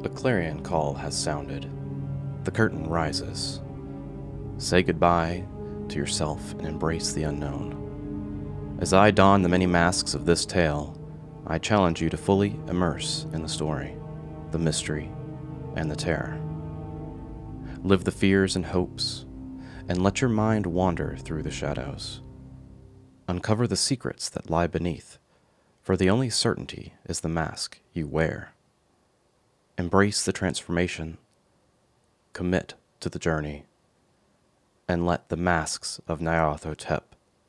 The clarion call has sounded. The curtain rises. Say goodbye to yourself and embrace the unknown. As I don the many masks of this tale, I challenge you to fully immerse in the story, the mystery, and the terror. Live the fears and hopes, and let your mind wander through the shadows. Uncover the secrets that lie beneath, for the only certainty is the mask you wear. Embrace the transformation, commit to the journey, and let the masks of Nyarlathotep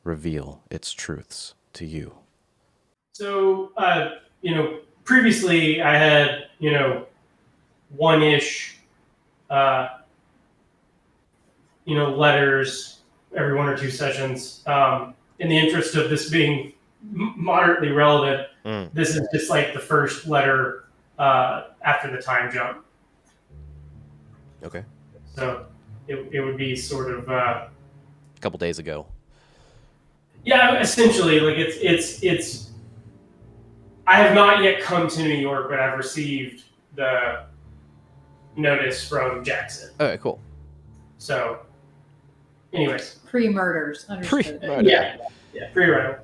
reveal its truths to you. So, previously I had, one-ish, letters every 1 or 2 sessions. In the interest of this being moderately relevant, this is just like the first letter after the time jump. Okay. So it would be sort of a couple days ago. Yeah, essentially, like it's. I have not yet come to New York, but I've received the notice from Jackson. Okay, cool. So, anyways, pre-murders, understood. Yeah, pre-murder.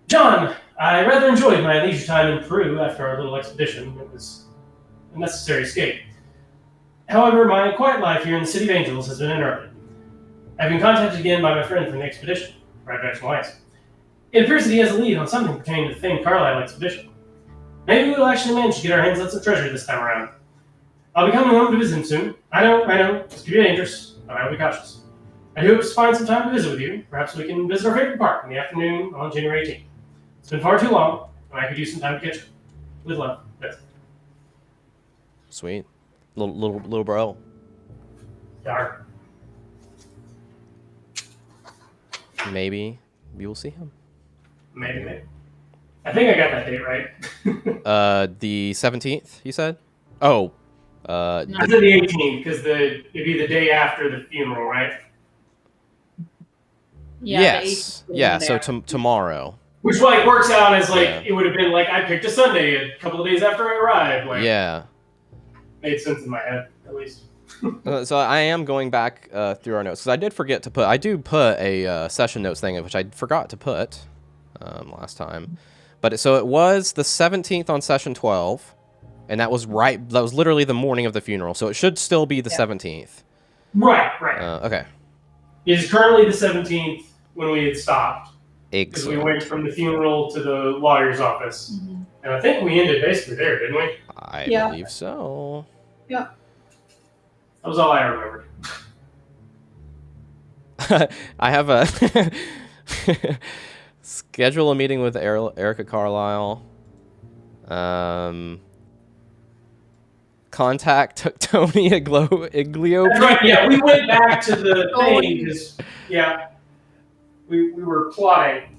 John, I rather enjoyed my leisure time in Peru after our little expedition. It was a necessary escape. However, my quiet life here in the City of Angels has been interrupted. I've been contacted again by my friend from the expedition, Jackson Wise. It appears that he has a lead on something pertaining to the famed Carlisle expedition. Maybe we'll actually manage to get our hands on some treasure this time around. I'll be coming home to visit him soon. I know, this could be dangerous, but I will be cautious. I do hope to find some time to visit with you. Perhaps we can visit our favorite park in the afternoon on January 18th. It's been far too long, and I could use some time to catch up. With love, Beth. Sweet. Little bro. Dark. Maybe we will see him. Maybe. I think I got that date right. The 17th, you said? Oh. I said the 18th, because it'd be the day after the funeral, right? Yeah, yes. Yeah, so tomorrow. Which, works out as, it would have been, I picked a Sunday a couple of days after I arrived. Yeah. Made sense in my head, at least. So I am going back through our notes, because I did forget to put... I do put a session notes thing, which I forgot to put last time. But so it was the 17th on session 12, and that was literally the morning of the funeral, so it should still be the 17th. Right. Okay. It is currently the 17th when we had stopped. Because we went from the funeral to the lawyer's office. Mm-hmm. And I think we ended basically there, didn't we? I believe so. Yeah. That was all I remembered. I have a... Schedule a meeting with Erica Carlisle. Contact Tony Iglio. That's right, yeah. We went back to the thing because, we were plotting.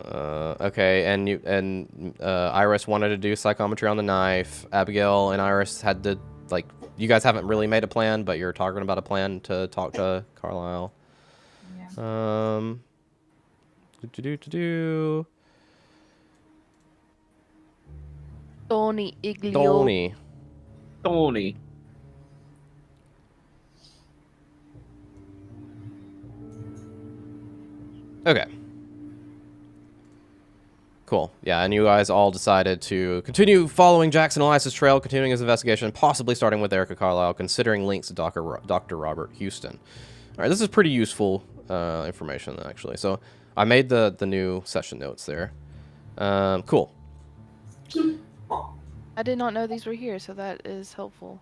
Okay, and Iris wanted to do psychometry on the knife. Abigail and Iris had to, you guys haven't really made a plan, but you're talking about a plan to talk to Carlisle. Yeah. Tony Iglio. Tony. Okay. Cool. Yeah, and you guys all decided to continue following Jackson Elias's trail, continuing his investigation, possibly starting with Erica Carlisle, considering links to Dr. Robert Houston. All right, this is pretty useful information, actually. So I made the new session notes there. Cool. I did not know these were here, so that is helpful.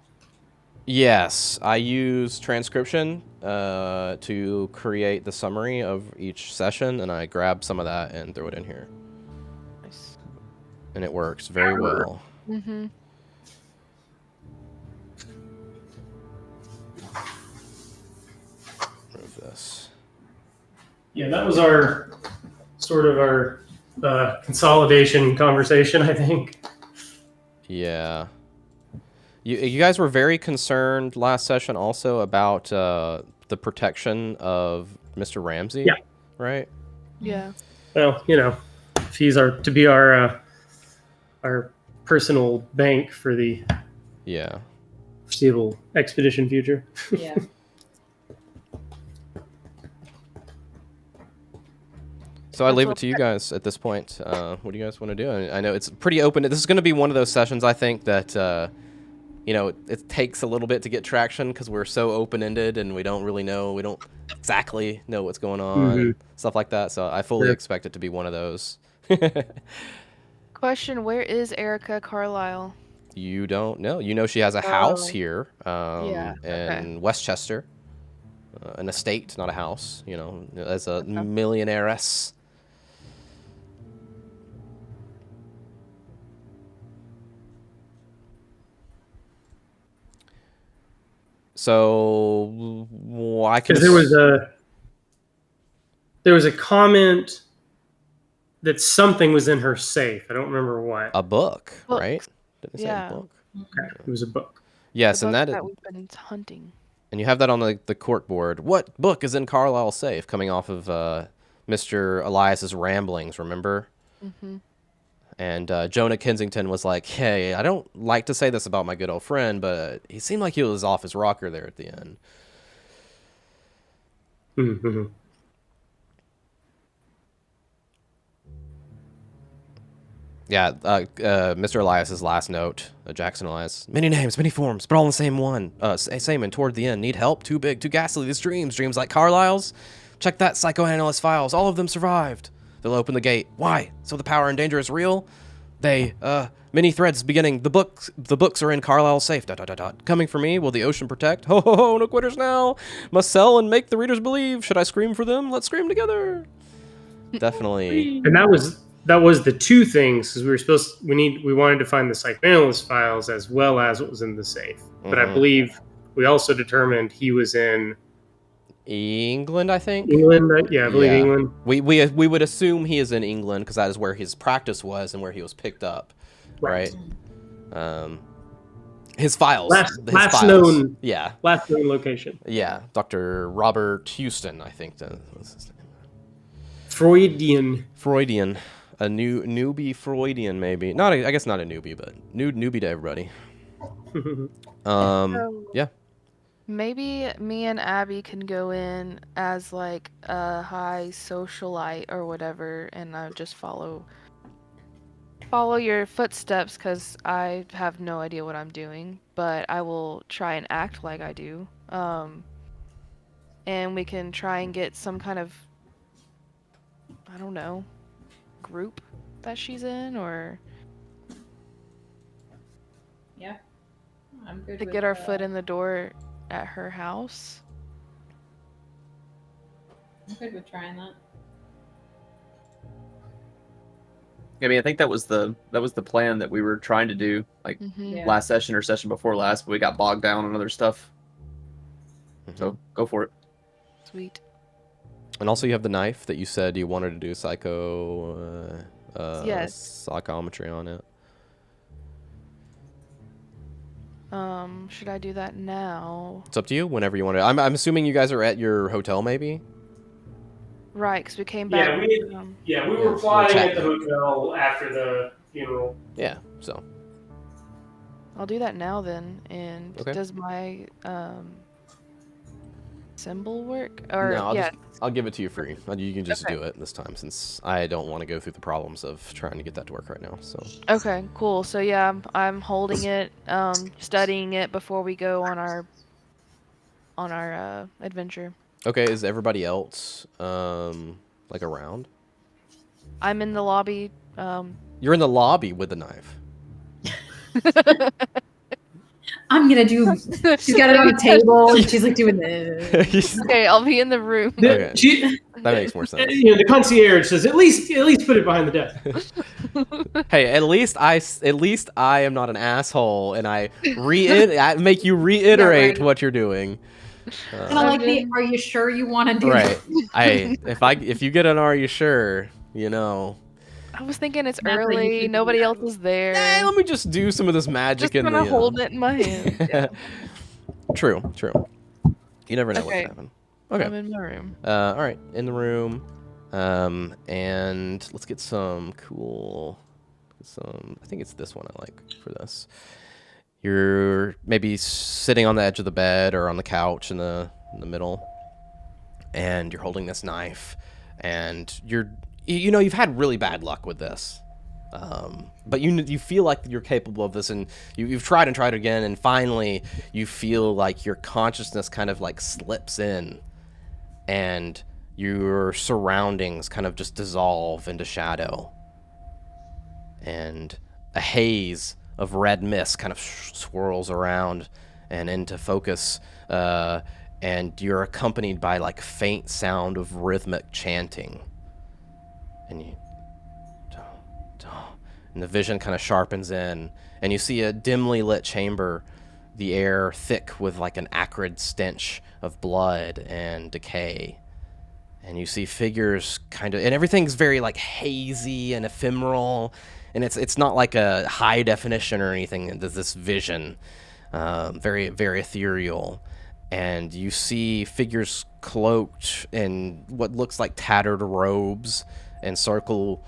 Yes, I use transcription to create the summary of each session, and I grab some of that and throw it in here. Nice. And it works very well. Mm-hmm. Remove this. Yeah, that was our consolidation conversation, I think. Yeah. You guys were very concerned last session also about the protection of Mr. Ramsey, right? Yeah. Well, if he's to be our our personal bank for the Yeah. foreseeable expedition future. Yeah. So I leave it to you guys at this point. What do you guys want to do? I know it's pretty open. This is going to be one of those sessions, I think, that, it takes a little bit to get traction because we're so open-ended and we don't exactly know what's going on, stuff like that. So I fully expect it to be one of those. Question, where is Erica Carlisle? You don't know. You know she has a house Oh. here in Westchester. An estate, not a house, as a millionairess. So I could. Because there was a comment that something was in her safe. I don't remember what. A book, Books. right? Didn't it say a book? Okay, it was a book. Yes, The and book that we've been hunting. and you have that on the court board. What book is in Carlisle's safe? Coming off of Mr. Elias's ramblings, remember? Mm-hmm. And Jonah Kensington was like, "Hey, I don't like to say this about my good old friend, but he seemed like he was off his rocker there at the end." Mm-hmm. Yeah, Mr. Elias's last note, Jackson Elias. Many names, many forms, but all in the same one. Same and toward the end. Need help? Too big, too ghastly. These dreams like Carlisle's. Check that psychoanalyst files. All of them survived. They'll open the gate. Why? So the power and danger is real? Many threads beginning. The books are in Carlisle's safe. ... Coming for me, will the ocean protect? Ho ho ho, no quitters now. Must sell and make the readers believe. Should I scream for them? Let's scream together. Definitely. And that was the two things, because we wanted to find the psychoanalyst files as well as what was in the safe. But I believe we also determined he was in England, I think. England, I believe England. We would assume he is in England because that is where his practice was and where he was picked up, right? His files. Last known location. Yeah, Dr. Robert Houston, I think that was his name. Freudian, a newbie Freudian, maybe. I guess not a newbie, but newbie to everybody. Yeah. Maybe me and Abby can go in as like a high socialite or whatever, and I just follow your footsteps because I have no idea what I'm doing, but I will try and act like I do. And we can try and get some kind of, I don't know, group that she's in, or Yeah. I'm good to with, get our foot in the door at her house. I'm good with trying that. I mean, I think that was the plan that we were trying to do, like Yeah. last session or session before last, but we got bogged down on other stuff. So go for it. Sweet. And also you have the knife that you said you wanted to do Yes. psychometry on it. Should I do that now? It's up to you whenever you want to. I'm assuming you guys are at your hotel, maybe? Right, because we came back. We were flying at the hotel after the funeral. Yeah, so. I'll do that now then. And Okay. does my symbol work? Or No, I'll give it to you free. You can just Okay. do it this time since I don't want to go through the problems of trying to get that to work right now. So. Okay, cool. So yeah, I'm holding it, studying it before we go on our adventure. Okay, is everybody else like around? I'm in the lobby. You're in the lobby with the knife. I'm gonna do. She's got it on a table. And she's like doing this. Okay, I'll be in the room. Okay. That makes more sense. The concierge says, at least put it behind the desk. Hey, at least I am not an asshole, and I make you reiterate what you're doing. And I like the. Are you sure you want to do Right. that? If you get an "Are you sure?" You know. I was thinking it's That's how you early. should Nobody do else is there. Hey, let me just do some of this magic Just gonna hold it in my hand. Yeah. True. You never know what's Okay. happening. Okay. I'm in my room. All right, in the room, and let's get some cool I think it's this one I like for this. You're maybe sitting on the edge of the bed or on the couch in the middle, and you're holding this knife, and you've had really bad luck with this. But you feel like you're capable of this, and you've tried and tried again, and finally you feel like your consciousness kind of like slips in, and your surroundings kind of just dissolve into shadow, and a haze of red mist kind of swirls around and into focus, and you're accompanied by like faint sound of rhythmic chanting, and and the vision kind of sharpens in, and you see a dimly lit chamber, the air thick with like an acrid stench of blood and decay. And you see figures and everything's very like hazy and ephemeral, and it's not like a high definition or anything. There's this vision, very, very ethereal. And you see figures cloaked in what looks like tattered robes and circle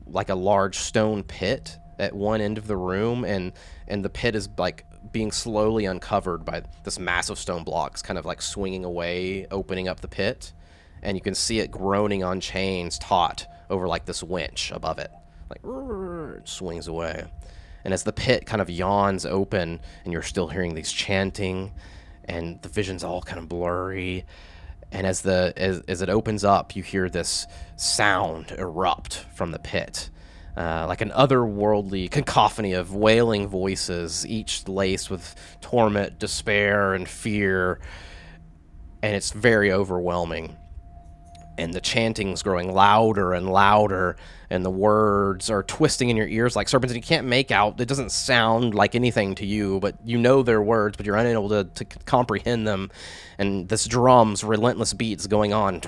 like a large stone pit at one end of the room, and the pit is like being slowly uncovered by this massive stone blocks kind of like swinging away, opening up the pit, and you can see it groaning on chains taut over like this winch above it, like it swings away. And as the pit kind of yawns open and you're still hearing these chanting, and the vision's all kind of blurry, and as it opens up, you hear this sound erupt from the pit, like an otherworldly cacophony of wailing voices, each laced with torment, despair, and fear, and it's very overwhelming. And the chanting's growing louder and louder, and the words are twisting in your ears like serpents, and you can't make out. It doesn't sound like anything to you, but you know their words, but you're unable to comprehend them. And this drum's relentless beats going on,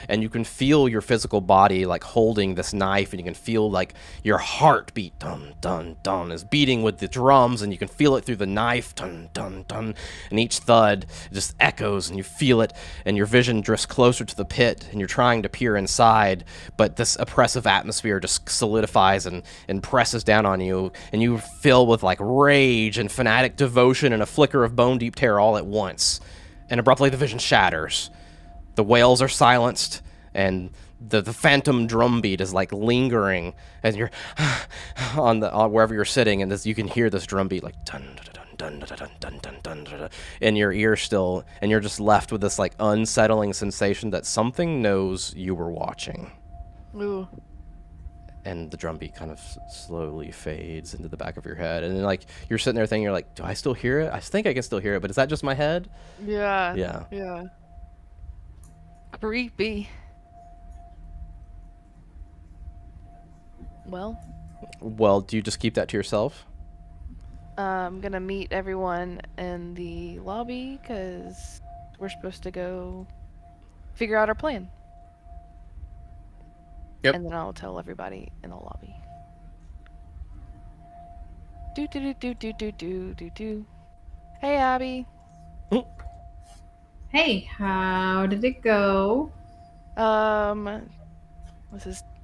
and you can feel your physical body like holding this knife, and you can feel like your heartbeat, dun dun dun, is beating with the drums, and you can feel it through the knife, dun dun dun, and each thud just echoes, and you feel it, and your vision drifts closer to the pit, and you're trying to peer inside, but this oppressive atmosphere just solidifies and presses down on you, and you fill with like rage and fanatic devotion and a flicker of bone deep terror all at once. And abruptly the vision shatters. The wails are silenced, and the phantom drum beat is like lingering as you're on wherever you're sitting, and you can hear this drum beat like dun dun dun dun dun dun dun dun dun in your ear still, and you're just left with this like unsettling sensation that something knows you were watching. Ooh. And the drum beat kind of slowly fades into the back of your head, and then like you're sitting there thinking, you're like, do I still hear it? I think I can still hear it, but is that just my head? Yeah. Yeah. Creepy. Well, do you just keep that to yourself? I'm gonna meet everyone in the lobby because we're supposed to go figure out our plan. Yep. And then I'll tell everybody in the lobby. Do. Hey, Abby. Hey, how did it go?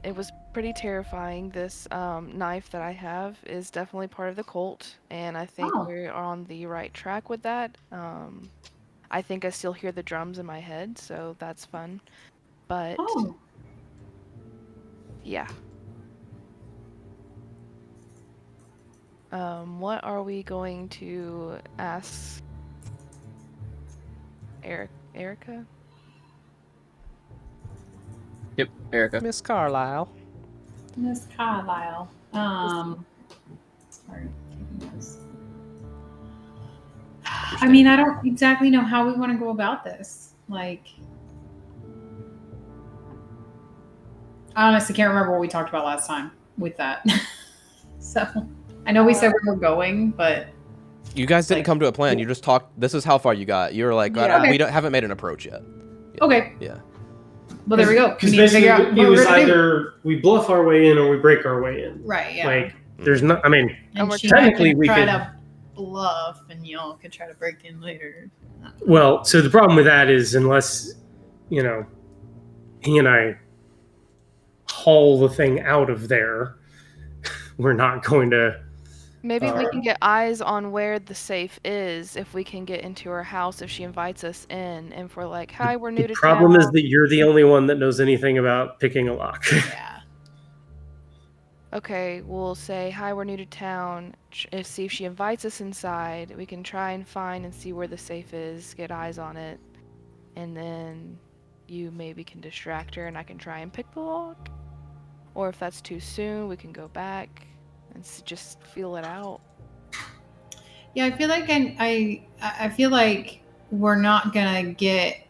It was pretty terrifying. This knife that I have is definitely part of the cult, and I think we're on the right track with that. I think I still hear the drums in my head, so that's fun. But yeah. What are we going to ask Erica? Yep, Erica. Miss Carlisle. Miss Carlisle. Sorry. I mean, I don't exactly know how we want to go about this. Like, I honestly can't remember what we talked about last time with that. So, I know we said we were going, but you guys didn't come to a plan. You just talked. This is how far you got. You were like, we haven't made an approach yet. Okay. Yeah. Well, there we go. Because basically, it was either we bluff our way in or we break our way in. Right. Yeah. Like, there's not. I mean, technically we could try to bluff, and y'all could try to break in later. Well, so the problem with that is unless, he and I haul the thing out of there, we're not going to. Maybe we can get eyes on where the safe is if we can get into her house if she invites us in. And if we're like, hi, we're new to town. The problem is that you're the only one that knows anything about picking a lock. Yeah. Okay, we'll say, hi, we're new to town. See if she invites us inside. We can try and find and see where the safe is, get eyes on it. And then you maybe can distract her and I can try and pick the lock. Or if that's too soon, we can go back and just feel it out. Yeah, I feel like I feel like we're not gonna get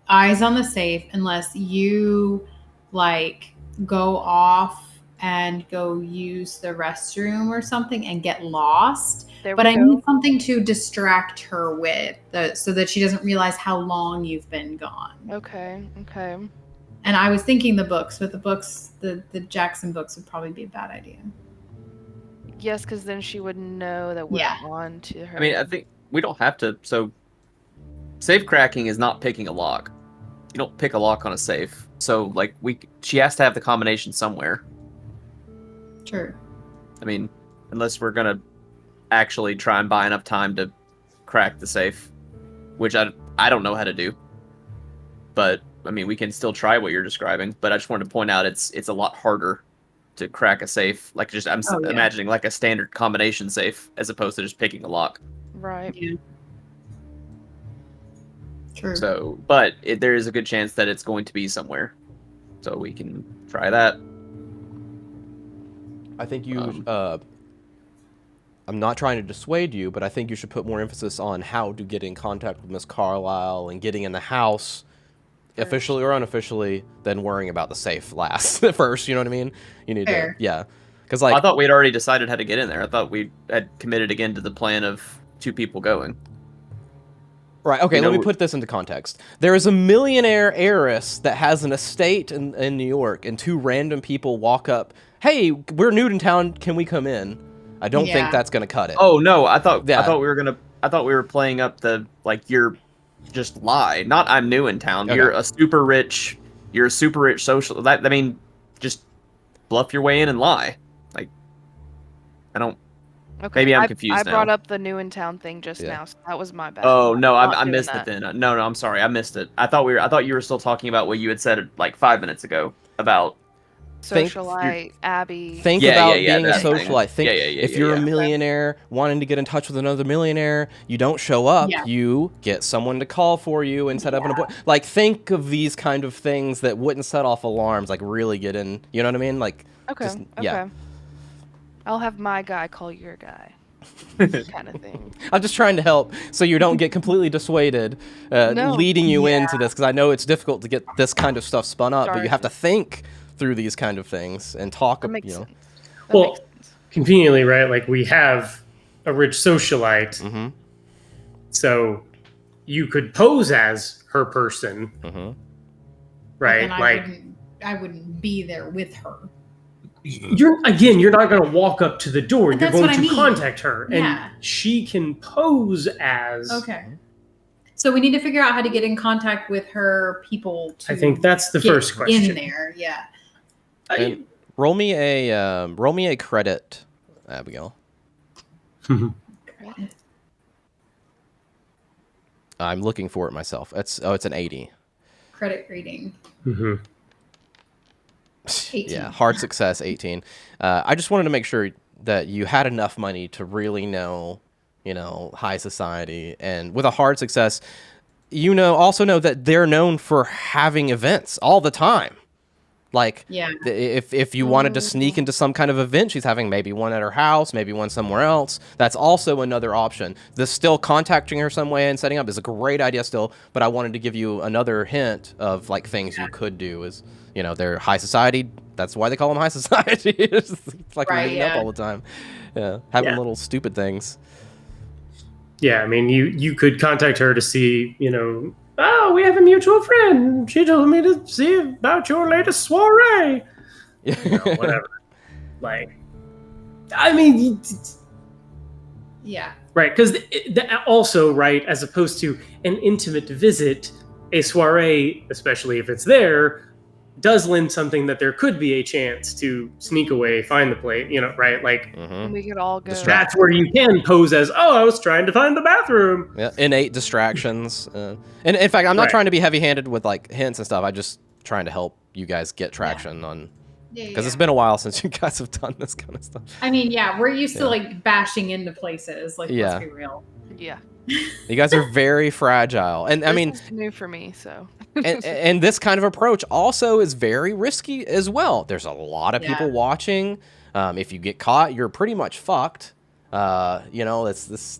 eyes on the safe unless you like go off and go use the restroom or something and get lost. But I need something to distract her with, so that she doesn't realize how long you've been gone. Okay. And I was thinking the books, but the Jackson books would probably be a bad idea. Yes, because then she would know that we're on to her. I mean, I think we don't have to. So, safe cracking is not picking a lock. You don't pick a lock on a safe. So, like, she has to have the combination somewhere. Sure. I mean, unless we're gonna actually try and buy enough time to crack the safe, which I don't know how to do. But I mean, we can still try what you're describing. But I just wanted to point out it's a lot harder to crack a safe. Like, just I'm imagining like a standard combination safe as opposed to just picking a lock. Right. Yeah. True. So, but there is a good chance that it's going to be somewhere, so we can try that. I think you. I'm not trying to dissuade you, but I think you should put more emphasis on how to get in contact with Miss Carlisle and getting in the house, officially or unofficially, than worrying about the safe last first. You know what I mean? You need to, because like I thought we'd already decided how to get in there. I thought we had committed again to the plan of 2 people going. Right, okay, let me put this into context. There is a millionaire heiress that has an estate in New York, and 2 random people walk up, hey, we're new in town, can we come in? I don't think that's going to cut it. Oh, no, I thought we were playing up the, like, you're just lie. Not I'm new in town. Okay. You're a super rich social, I mean, just bluff your way in and lie. Like, I don't. Okay, maybe I'm confused I now. brought up the new in town thing just now, so that was my bad. Oh no, I missed it then. No, I'm sorry, I missed it. I thought you were still talking about what you had said like 5 minutes ago about socialite Abby. Think about being a socialite. Think if you're a millionaire wanting to get in touch with another millionaire, you don't show up. You get someone to call for you and set up an appointment. Like, think of these kind of things that wouldn't set off alarms. Like, really get in. You know what I mean? Like, okay. I'll have my guy call your guy. Kind of thing. I'm just trying to help so you don't get completely dissuaded, leading you into this, because I know it's difficult to get this kind of stuff spun up, but you have to think through these kind of things and talk. Well, conveniently, right? Like, we have a rich socialite, so you could pose as her person, right? Like, I wouldn't be there with her. You're not going to walk up to the door. You're going to contact her, and she can pose as. Okay. So we need to figure out how to get in contact with her people. I think that's the first question. In there, yeah. Roll me a credit, Abigail. I'm looking for it myself. It's an 80. Credit rating. 18. Yeah, hard success, 18. I just wanted to make sure that you had enough money to really know, high society. And with a hard success, also know that they're known for having events all the time. Like, if you wanted to sneak into some kind of event, she's having maybe one at her house, maybe one somewhere else. That's also another option. Still contacting her some way and setting up is a great idea still, but I wanted to give you another hint of, like, things you could do is, they're high society. That's why they call them high society. It's like meeting up all the time. Yeah, having little stupid things. Yeah, I mean, you could contact her to see, oh, we have a mutual friend. She told me to see about your latest soiree. Whatever. Like, I mean, right? Because also, right, as opposed to an intimate visit, a soiree, especially if it's there, does lend something that there could be a chance to sneak away, find the place, right? Like And we could all go. that's where you can pose as, oh, I was trying to find the bathroom. Yeah, innate distractions. And in fact, I'm not trying to be heavy-handed with like hints and stuff. I'm just trying to help you guys get traction on. Because it's been a while since you guys have done this kind of stuff. I mean, yeah, we're used to like bashing into places. Like, let's be real. Yeah. You guys are very fragile, and I mean, this is new for me, so. and this kind of approach also is very risky as well. There's a lot of people watching. If you get caught, you're pretty much fucked. It's this.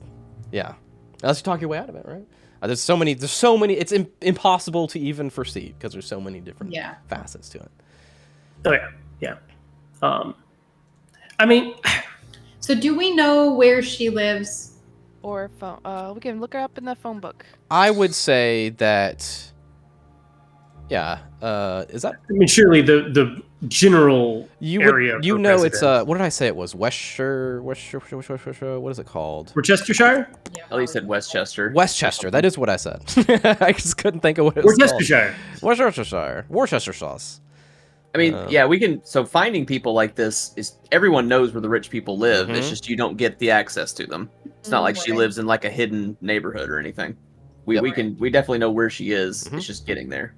Yeah, unless you talk your way out of it, right? There's so many. It's impossible to even foresee because there's so many different facets to it. Oh yeah. I mean, so do we know where she lives? Or phone. We can look her up in the phone book. I would say that. Yeah. Is that? I mean, surely the general area. You know, it's what did I say? It was Westshire. What is it called? Worcestershire. Yeah. Oh, you said Westchester. Westchester. That is what I said. I just couldn't think of what it was. Worcestershire. Worcestershire. Worcester sauce. I mean, yeah, we can. So finding people like this is everyone knows where the rich people live. Mhm. It's just you don't get the access to them. It's not like she lives in like a hidden neighborhood or anything. We definitely know where she is. It's just getting there.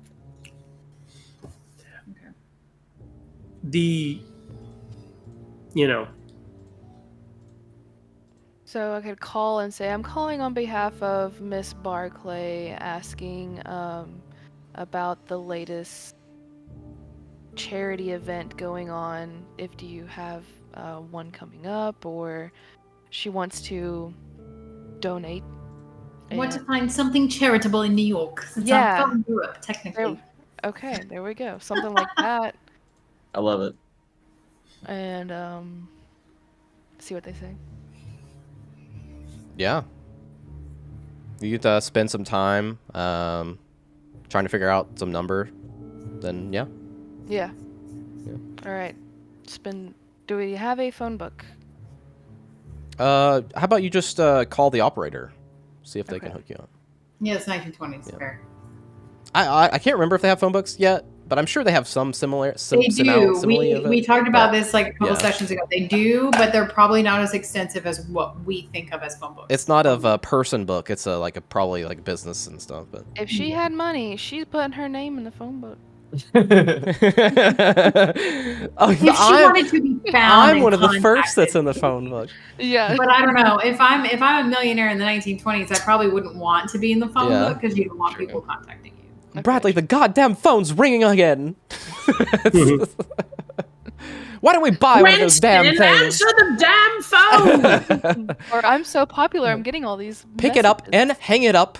So I could call and say, I'm calling on behalf of Miss Barclay, asking about the latest charity event going on. If do you have one coming up, or she wants to donate. I want to find something charitable in New York. Since I'm from Europe, technically. Okay, there we go. Something like that. I love it. And see what they say. Yeah. You get to spend some time trying to figure out some number. Then Yeah. All right. Do we have a phone book? how about you just call the operator, see if they can hook you up. Yeah, it's 1920s. Yeah. Fair. I can't remember if they have phone books yet, but I'm sure they have some similar. They do. We talked about this like a couple sessions ago. They do, but they're probably not as extensive as what we think of as phone books. It's not of a person book. It's probably like business and stuff. But if she had money, she's putting her name in the phone book. If she wanted to be found, I'm one of the first that's in the phone book. Yeah, but I don't know. If I'm a millionaire in the 1920s, I probably wouldn't want to be in the phone book because you don't want people contacting you. Okay. Bradley, the goddamn phone's ringing again. Why don't we buy one of those damn things? Answer the damn phone! Or I'm so popular, I'm getting all these. Pick it up and hang it up.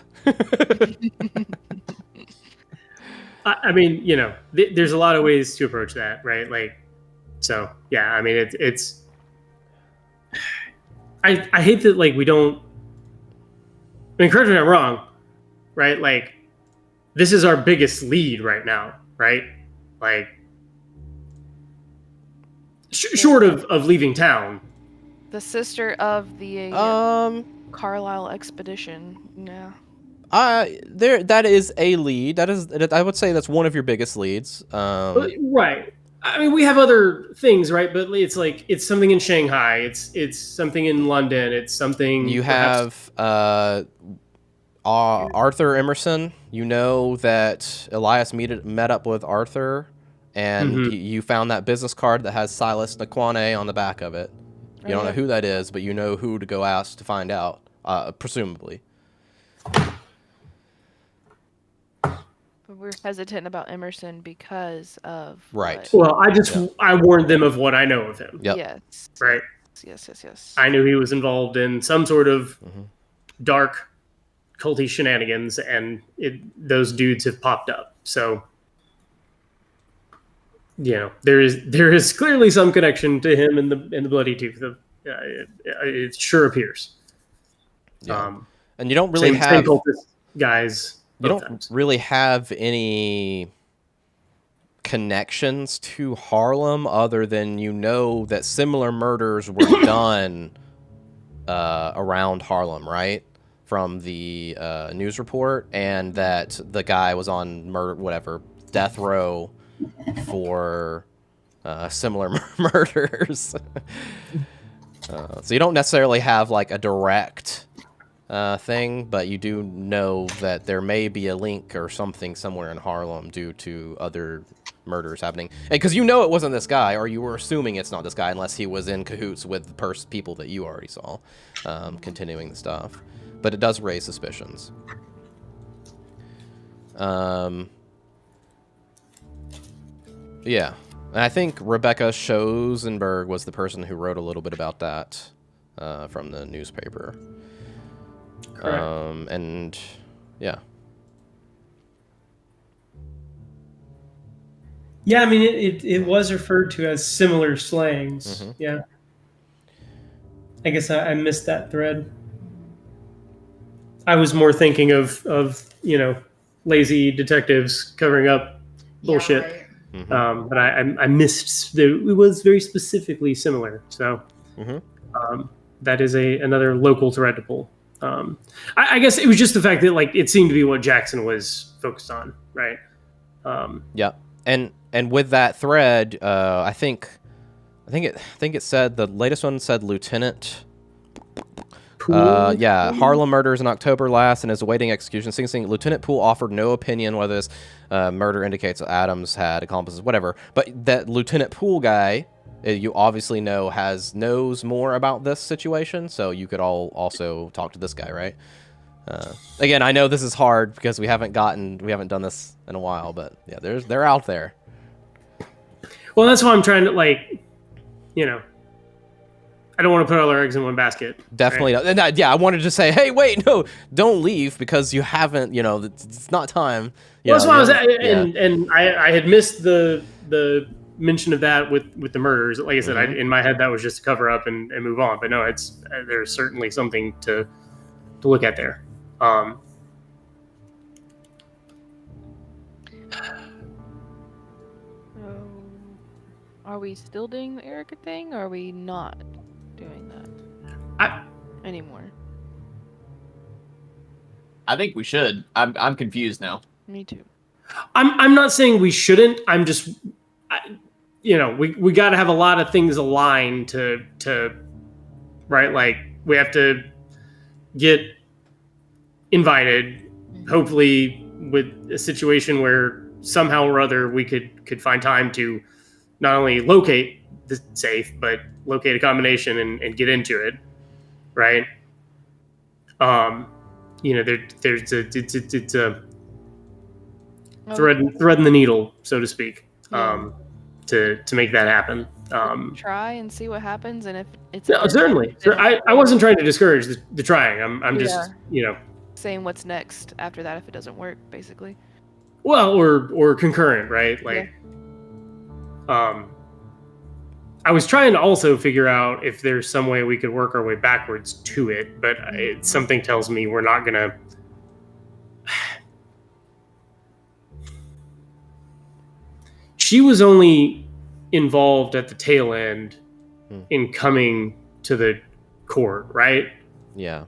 I mean, there's a lot of ways to approach that, right? Like, so yeah. I mean, it's. I hate that we don't. I mean, correct me if I'm wrong, right? Like, this is our biggest lead right now, right? Like, short of leaving town. The sister of the Carlisle expedition. Yeah. That is a lead. I would say that's one of your biggest leads. Right. I mean, we have other things, right? But it's something in Shanghai. It's something in London. It's something. You have Arthur Emerson. You know that Elias met up with Arthur, and you found that business card that has Silas Nakwane on the back of it. You don't know who that is, but you know who to go ask to find out, presumably. But we're hesitant about Emerson because of Well, I warned them of what I know of him. Yep. Yes. Right. Yes. I knew he was involved in some sort of dark, culty shenanigans, and those dudes have popped up. So, there is clearly some connection to him in the Bloody Tooth. It sure appears. Yeah. And you don't really have same cultist guys. You don't really have any connections to Harlem other than that similar murders were done around Harlem, right? From the news report, and that the guy was on death row for similar murders. So you don't necessarily have like a direct thing, but you do know that there may be a link or something somewhere in Harlem due to other murders happening. And because you know it wasn't this guy, or you were assuming it's not this guy unless he was in cahoots with the people that you already saw, continuing the stuff. But it does raise suspicions. Yeah. And I think Rebecca Schoenberg was the person who wrote a little bit about that from the newspaper. Correct. And yeah. Yeah, I mean, it was referred to as similar slayings. Mhm. Yeah. I guess I missed that thread. I was more thinking of lazy detectives covering up bullshit. Yeah, right. Mhm. But I missed. It was very specifically similar. So Mhm. that is another local thread to pull. I guess it was just the fact that like it seemed to be what Jackson was focused on, right? Yeah. And with that thread, I think it said the latest one said Lieutenant. Poole? Yeah, Harlem murders in October last and is awaiting execution. Sing Lieutenant Poole offered no opinion whether this murder indicates that Adams had accomplices, whatever. But that Lieutenant Poole guy, you obviously know knows more about this situation, so you could all also talk to this guy, right? Again, I know this is hard because we haven't done this in a while, but yeah, they're out there. Well, that's why I'm trying to I don't want to put all our eggs in one basket. Definitely. Right? And yeah, I wanted to say, hey, wait, no, don't leave because you haven't, it's not time. Well, that's why I was, yeah. and I had missed the mention of that with the murders. Like I said, Mhm. in my head that was just to cover up and move on. But no, there's certainly something to look at there. Are we still doing the Erica thing, or are we not doing that anymore? I think we should. I'm confused now. Me too. I'm not saying we shouldn't. I'm just, we got to have a lot of things aligned to right. Like we have to get invited, hopefully with a situation where somehow or other we could find time to not only locate the safe, but locate a combination and get into it, right? There's a thread in the needle, so to speak, to make that happen. Try and see what happens, and if it's certainly. I wasn't trying to discourage the trying. I'm just saying what's next after that if it doesn't work, basically. Well, or concurrent, right? Like, I was trying to also figure out if there's some way we could work our way backwards to it, but something tells me we're not gonna. She was only involved at the tail end in coming to the court, right? Yeah.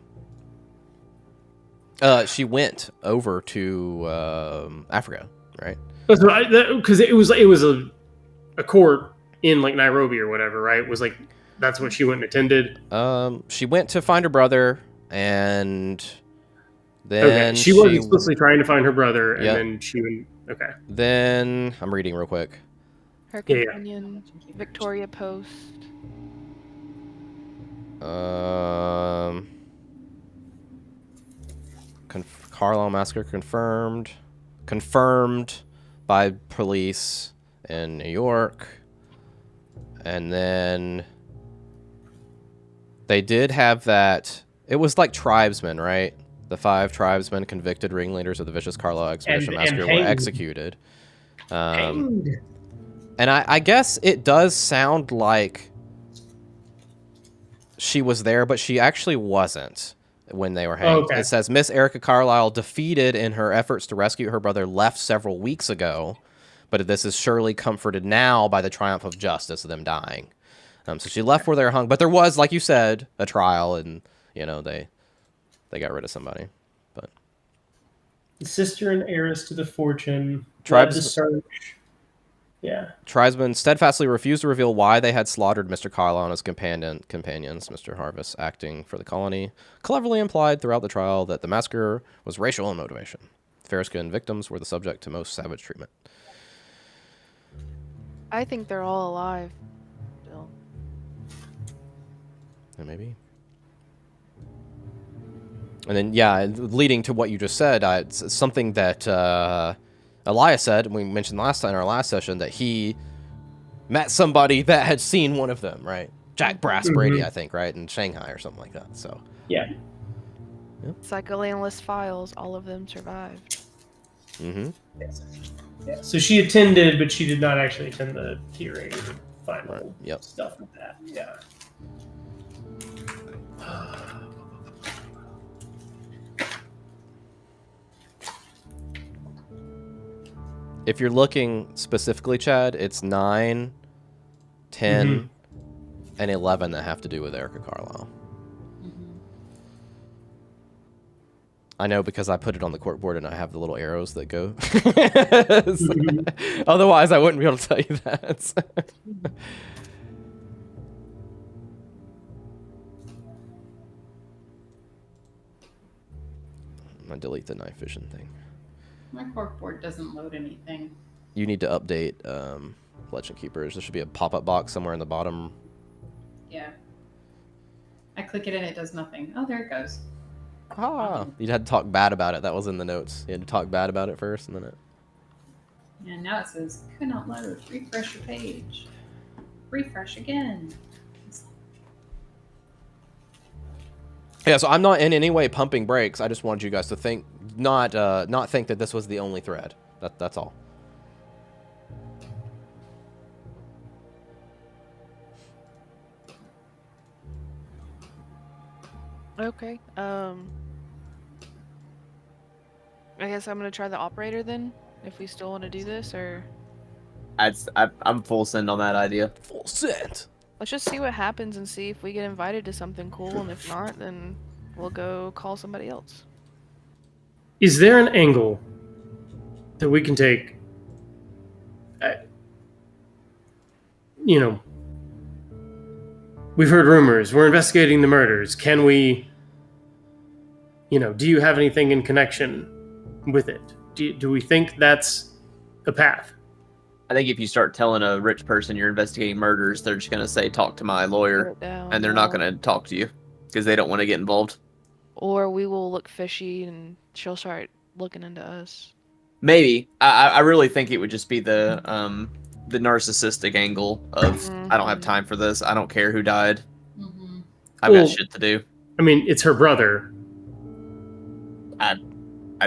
She went over to Africa, right? That's right, because it was a court in like Nairobi or whatever, right? It was like that's what she went and attended. She went to find her brother, and then she was explicitly trying to find her brother, and Yep. then she went. Okay. Then I'm reading real quick. Her companion, Victoria Post. Carlisle massacre confirmed by police in New York, and then they did have that. It was like tribesmen, right? The 5 tribesmen convicted ringleaders of the vicious Carlisle expedition massacre were executed. And I guess it does sound like she was there, but she actually wasn't when they were hanged. Okay. It says Miss Erica Carlisle, defeated in her efforts to rescue her brother, left several weeks ago, but this is surely comforted now by the triumph of justice of them dying. So she left where they were hung, but there was, like you said, a trial, and they got rid of somebody. But the sister and heiress to the fortune Tribes- led the search. Yeah. Tribesmen steadfastly refused to reveal why they had slaughtered Mr. Carlyle and his companions, Mr. Harvest, acting for the colony, cleverly implied throughout the trial that the massacre was racial in motivation. Fair-skinned victims were the subject to most savage treatment. I think they're all alive still. Yeah, maybe. And then, yeah, leading to what you just said, it's something that Elias said, and we mentioned last time in our last session, that he met somebody that had seen one of them, right? Jack Brass Brady, I think, right? In Shanghai or something like that. So Yeah. Psychoanalyst files, all of them survived. Mm-hmm. Yes. Yeah. So she attended, but she did not actually attend the hearing or final stuff with that. Yeah. If you're looking specifically, Chad, it's 9, 10, and 11 that have to do with Erica Carlisle. I know because I put it on the court board and I have the little arrows that go. Otherwise, I wouldn't be able to tell you that. I'm going to delete the night vision thing. My cork board doesn't load anything. You need to update Legend Keepers. There should be a pop-up box somewhere in the bottom. Yeah. I click it and it does nothing. Oh, there it goes. You had to talk bad about it. That was in the notes. You had to talk bad about it first, and then it... And now it says, could not load. Refresh your page. Refresh again. Yeah, so I'm not in any way pumping brakes. I just wanted you guys to think, not think that this was the only thread. That's all. Okay. I guess I'm gonna try the operator then, if we still want to do this, or... I'm full send on that idea. Full send! Let's just see what happens and see if we get invited to something cool, and if not, then we'll go call somebody else. Is there an angle that we can take? You know, we've heard rumors. We're investigating the murders. Can we, do you have anything in connection with it? Do we think that's a path? I think if you start telling a rich person you're investigating murders, they're just going to say, talk to my lawyer, and they're not going to talk to you because they don't want to get involved. Or we will look fishy and she'll start looking into us. Maybe. I really think it would just be the narcissistic angle of, I don't have time for this. I don't care who died. I've got shit to do. I mean, it's her brother. I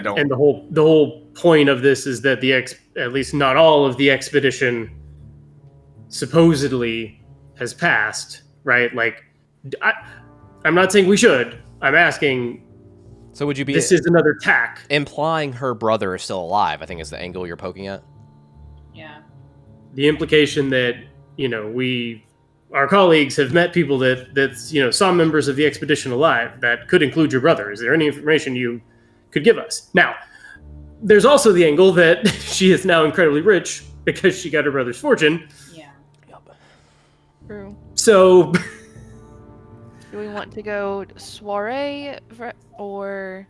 don't. And the whole point of this is that at least not all of the expedition supposedly has passed, right? Like, I'm not saying we should. I'm asking. So would you be? This is another tack. Implying her brother is still alive, I think, is the angle you're poking at. Yeah. The implication that our colleagues have met people that saw members of the expedition alive. That could include your brother. Is there any information you could give us? Now, there's also the angle that she is now incredibly rich because she got her brother's fortune. Yeah. Yep. True. So, do we want to go soiree or?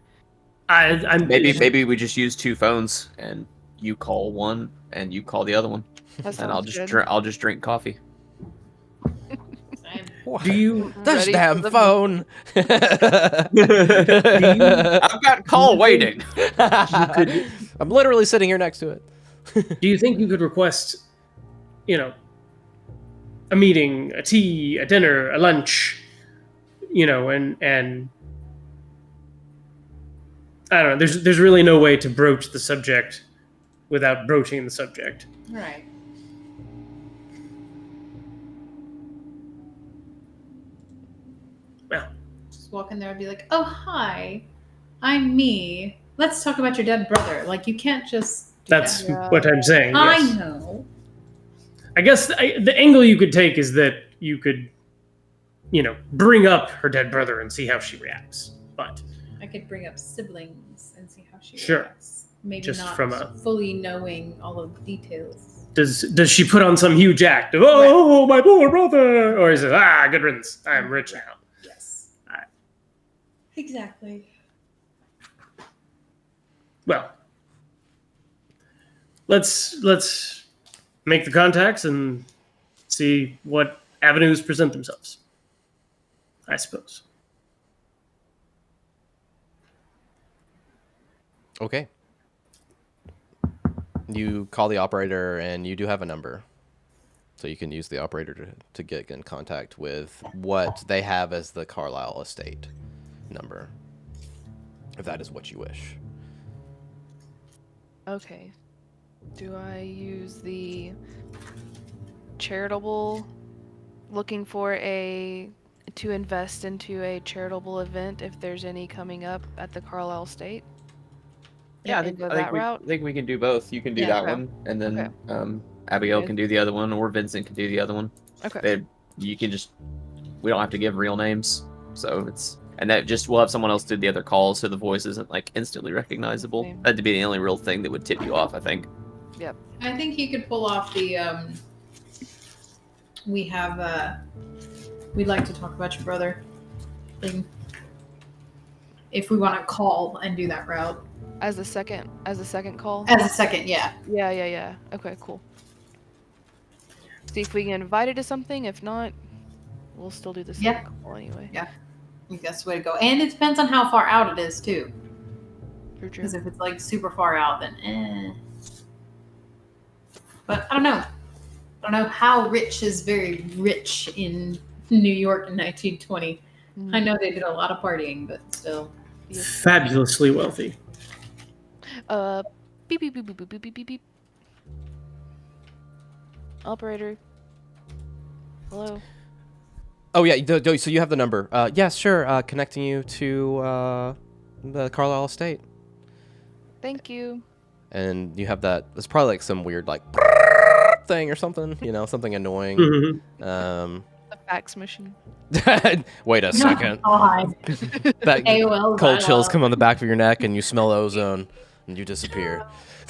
Maybe we just use two phones and you call one and you call the other one, and I'll just drink coffee. Do you? This damn phone. I've got call waiting. I'm literally sitting here next to it. Do you think you could request, a meeting, a tea, a dinner, a lunch, and I don't know. There's really no way to broach the subject without broaching the subject. Right. Well, just walk in there and be like, "Oh, hi, I'm me. Let's talk about your dead brother." Like, you can't just. That's what I'm saying. I yes. know. I guess the angle you could take is that you could, bring up her dead brother and see how she reacts. But I could bring up siblings and see how she Sure. reacts. Maybe Just not from a- fully knowing all of the details. does she put on some huge act of, oh, my poor brother? Or is it, good riddance, I'm rich now? Yes. All right. Exactly. Well, let's make the contacts and see what avenues present themselves, I suppose. Okay. You call the operator, and you do have a number. So you can use the operator to get in contact with what they have as the Carlisle estate number, if that is what you wish. Okay. Do I use the charitable, looking for to invest into a charitable event if there's any coming up at the Carlisle Estate? Yeah, And go that route? I think we can do both. You can do Yeah. that Okay. one, and then Okay. Abigail Yes. can do the other one, or Vincent can do the other one. Okay. You can just, we don't have to give real names, so it's, and that just, we'll have someone else do the other calls, so the voice isn't like instantly recognizable. Okay. That'd be the only real thing that would tip you off, I think. Yep. I think he could pull off the. We have. We'd like to talk about your brother thing. If we want to call and do that route As a second call? as a second, yeah. Yeah. Okay, cool. See if we can invite it to something. If not, we'll still do the second call anyway. I think that's the way to go. And it depends on how far out it is too. True. Because if it's like super far out, then But I don't know. I don't know how rich is very rich in New York in 1920. I know they did a lot of partying, but still. Yes. Fabulously wealthy. Beep beep beep beep beep beep beep beep. Operator. Hello. Oh, yeah, so you have the number. Yes, sure, connecting you to the Carlisle estate. Thank you. And you have that, it's probably like some weird, like, thing or something, something annoying. Mm-hmm. The fax machine. Wait a second. God. That AOL cold chills dial-up. come on the back of your neck, and you smell ozone, and you disappear.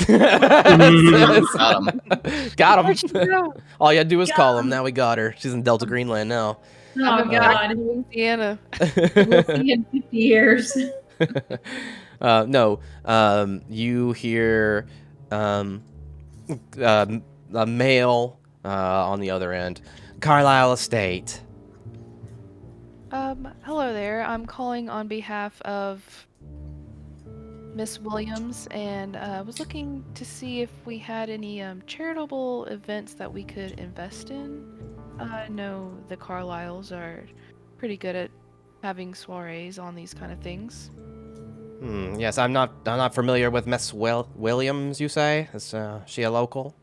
Got him. All you had to do was call him. Now we got her. She's in Delta Greenland now. Oh, God. Louisiana. We'll see you in 50 years. No, you hear a male on the other end. Carlisle Estate. Hello there. I'm calling on behalf of Miss Williams, and was looking to see if we had any charitable events that we could invest in. I know the Carlisles are pretty good at having soirees on these kind of things. Yes, I'm not familiar with Miss Williams. You say is she a local?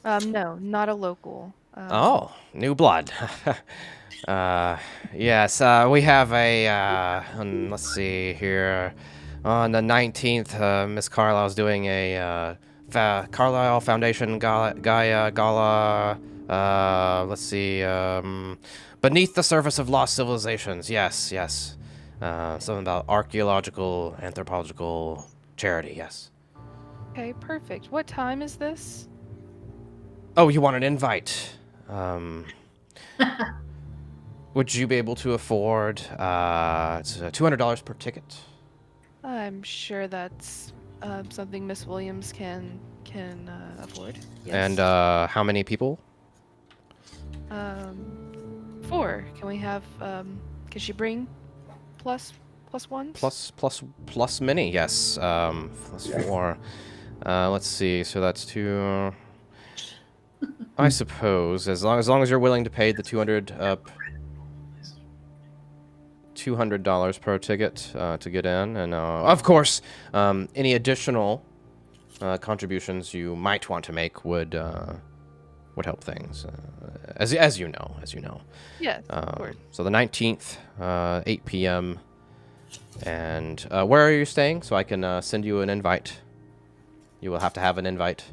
No, not a local. Oh, new blood. Yes, we have a. Let's see here. On the 19th, Miss Carlisle's doing a Carlisle Foundation gala. Let's see. Beneath the surface of lost civilizations. Yes. Something about archaeological, anthropological charity. Yes. Okay, perfect. What time is this? Oh, you want an invite? Would you be able to afford? It's $200 per ticket. I'm sure that's something Miss Williams can afford. Yes. And how many people? 4. Can we have? Can she bring plus ones? Plus many. Yes. Plus 4. Let's see. So that's 2. I suppose as long as you're willing to pay the $200 per ticket to get in, and of course, any additional contributions you might want to make would help things, as you know. Yes, of course. So the 19th, 8 p.m. And where are you staying? So I can send you an invite. You will have to have an invite.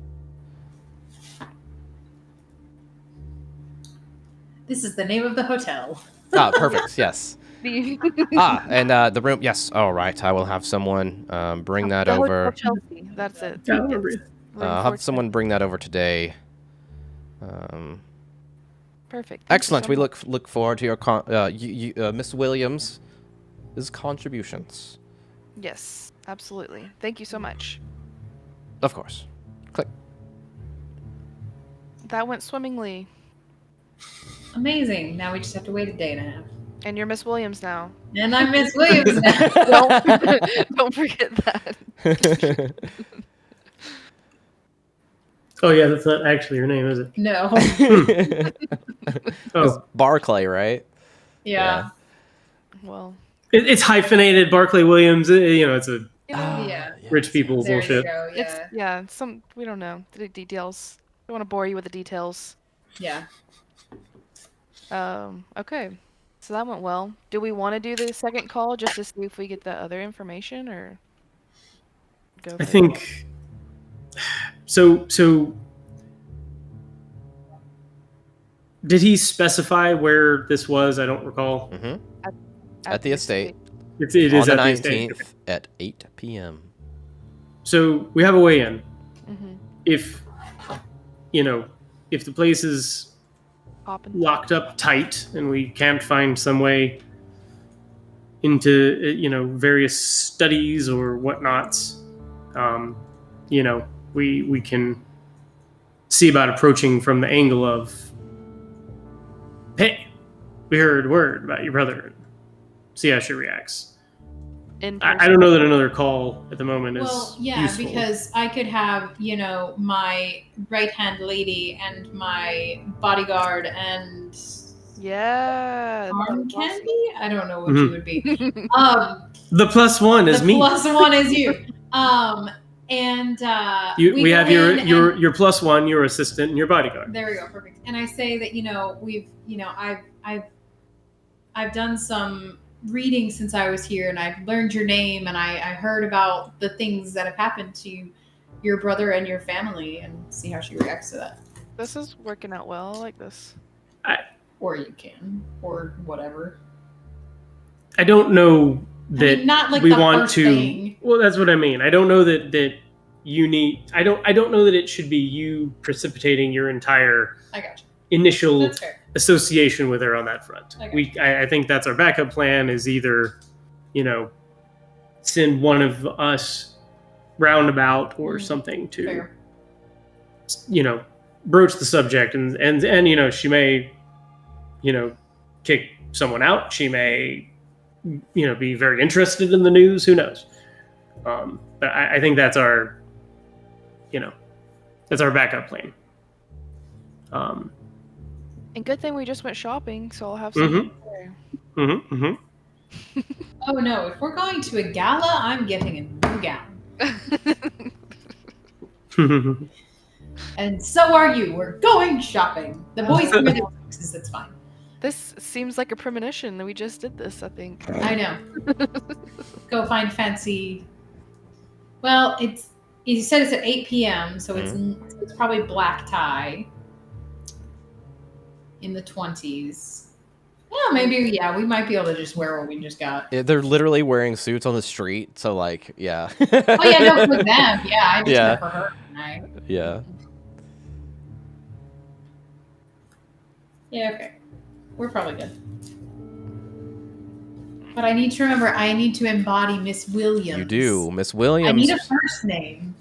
This is the name of the hotel. Ah, perfect. Yes. And the room. Yes. All right. I will have someone bring that The over. Hotel Chelsea. That's it. Yeah, I'll have someone bring that over today. Perfect. Excellent. We look forward to your Miss Williams' contributions. Yes, absolutely. Thank you so much. Of course. Click. That went swimmingly. Amazing. Now we just have to wait a day and a half. And you're Miss Williams now. And I'm Miss Williams now. Don't forget that. Oh yeah, that's not actually her name, is it? No. It's Barclay, right? Yeah. Well, It's hyphenated. Barclay Williams. It's a Yeah. rich people There bullshit. you go. it's Yeah. some we don't know the details. Don't want to bore you with the details. Yeah. Okay. So that went well. Do we want to do the second call just to see if we get the other information, or go? I think so. Did he specify where this was? I don't recall. Mm-hmm. At the estate. It is on the at the estate. 19th at 8 p.m. So we have a way in. Mm-hmm. If the place is locked up tight and we can't find some way into various studies or whatnots, we can see about approaching from the angle of, hey, we heard word about your brother, and see how she reacts. I don't know that another call at the moment is useful. Because I could have, my right-hand lady and my bodyguard and arm candy? I don't know what you would be. The plus one is me. The plus one is you. And we have your plus one, your assistant, and your bodyguard. There we go, perfect. And I say that I've done some reading since I was here, and I've learned your name, and I heard about the things that have happened to your brother and your family, and see how she reacts to that. This is working out well. I like this. Or you can, or whatever. I don't know that not like we the want first to. Thing. Well, that's what I mean. I don't know that you need. I don't know that it should be you precipitating your entire initial That's fair. association with her on that front. Okay. I think that's our backup plan. Is either, send one of us roundabout or something to, Fair. broach the subject, and she may, kick someone out. She may, be very interested in the news. Who knows? But I think that's our, that's our backup plan. And good thing we just went shopping, so I'll have some. Oh no! If we're going to a gala, I'm getting a new gown. And so are you. We're going shopping. The boys can wear their boxes. It's fine. This seems like a premonition that we just did this. I think. I know. Go find fancy. Well, you said it's at 8 p.m., so it's probably black tie. In the 20s. Yeah, maybe, we might be able to just wear what we just got. Yeah, they're literally wearing suits on the street, so yeah. Oh yeah, no, for them. Yeah, I just meant for her tonight. Yeah. Yeah, okay. We're probably good. But I need to remember, I need to embody Miss Williams. You do, Miss Williams. I need a first name.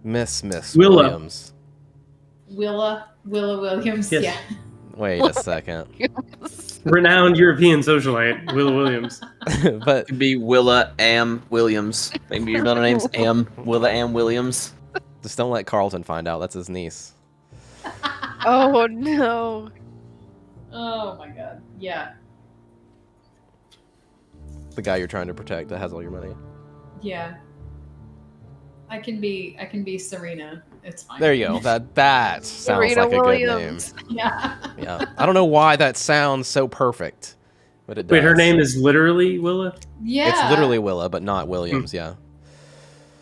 Miss Willa. Williams. Willa Williams, yes. Yeah. Wait a second. Renowned European socialite, Willa Williams. But It could be Willa Am Williams. Maybe your middle name's Willa Am Williams. just don't let Carlton find out. That's his niece. Oh no. Oh my god. Yeah. The guy you're trying to protect that has all your money. Yeah. I can be Serena. It's fine. There you go. That sounds Serena like Williams. a good name. Yeah. Yeah. I don't know why that sounds so perfect, but it does. Wait, her name is literally Willa? Yeah. It's literally Willa, but not Williams. Yeah.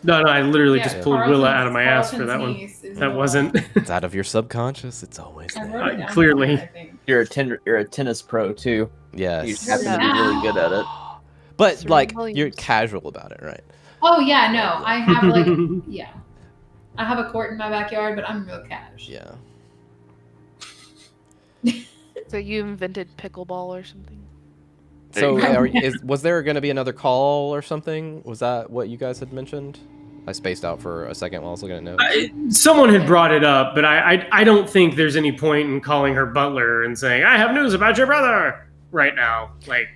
No, I literally just pulled Willa out of my ass for that Carlton's one. niece is That Willa. wasn't. It's out of your subconscious. It's always I there. wrote it down Clearly. somewhere, I think. You're a tennis pro too. Yes. You have to be really good at it. But Serena like Williams. you're casual about it, right? Oh yeah, no. I have like yeah. I have a court in my backyard, but I'm real cash. Yeah. So you invented pickleball or something? So was there going to be another call or something? Was that what you guys had mentioned? I spaced out for a second while I was looking at notes. Someone had brought it up, but I don't think there's any point in calling her butler and saying, I have news about your brother right now. Like,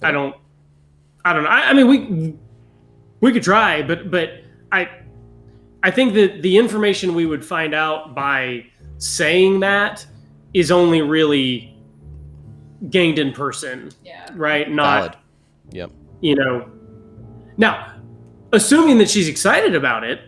I don't know. I mean, we could try, but I think that the information we would find out by saying that is only really gained in person. Yeah. Right? Not, Valid. Yep. Now, assuming that she's excited about it,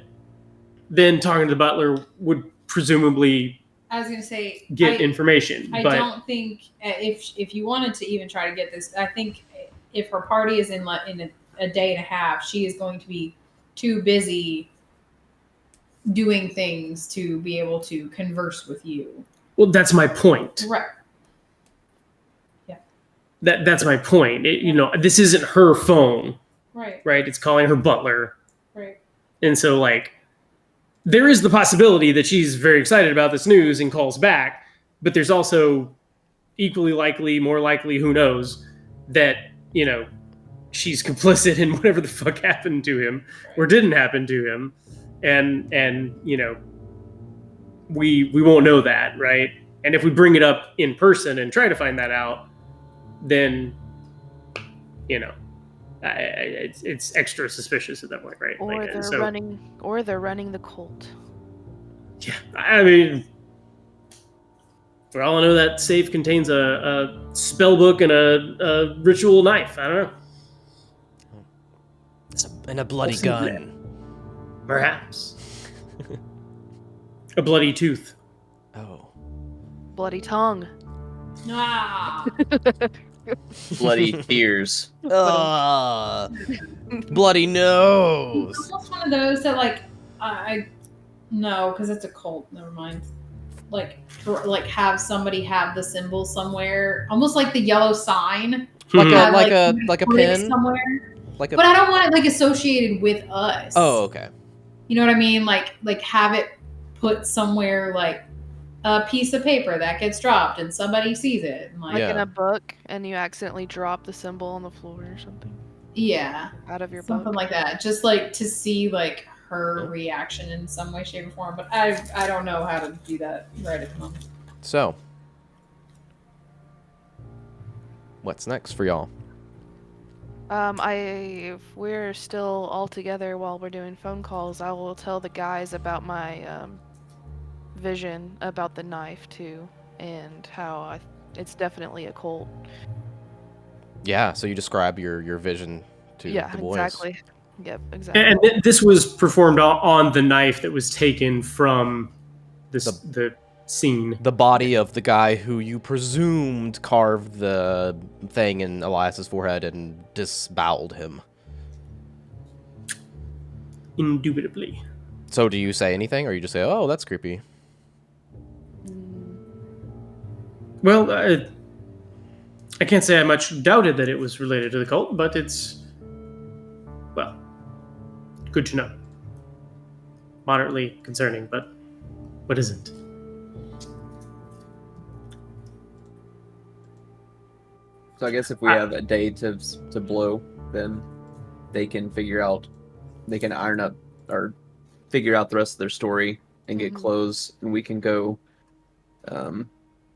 then talking to the butler would presumably I was going to say get information. I don't think if you wanted to even try to get this, I think if her party is in a day and a half, she is going to be too busy doing things to be able to converse with you. Well, that's my point. Right. That's my point. This isn't her phone. Right. Right? It's calling her butler. Right. And so, like, there is the possibility that she's very excited about this news and calls back, but there's also equally likely, more likely, who knows, that, she's complicit in whatever the fuck happened to him or didn't happen to him. And we won't know that, right? And if we bring it up in person and try to find that out, then it's extra suspicious at that point, right? Or they're running the cult. Yeah, I mean, for all I know, that safe contains a spell book and a ritual knife. I don't know. And a bloody gun. Perhaps. A bloody tooth. Oh. Bloody tongue. Ah. Bloody tears. Bloody nose. It's almost one of those that, like, no, because it's a cult. Never mind. Like have somebody have the symbol somewhere, almost like the yellow sign, like a pin somewhere. But I don't want it like associated with us. Oh, okay. You know what I mean? Like have it put somewhere, like a piece of paper that gets dropped and somebody sees it. And like in a book, and you accidentally drop the symbol on the floor or something. Yeah. Out of your book. Something like that. Just like to see like her reaction in some way, shape, or form. But I don't know how to do that right at the moment. So, what's next for y'all? If we're still all together while we're doing phone calls, I will tell the guys about my vision about the knife too, and how it's definitely a cult. Yeah, so you describe your vision to the boys. Exactly. Yep, exactly. And this was performed on the knife that was taken from the scene. The body of the guy who you presumed carved the thing in Elias's forehead and disboweled him. Indubitably. So do you say anything, or you just say, oh, that's creepy? Well, I can't say I much doubted that it was related to the cult, but it's, well, good to know. Moderately concerning, but what isn't? So I guess if we have a day to blow, then they can iron up or figure out the rest of their story and get clothes, and we can go.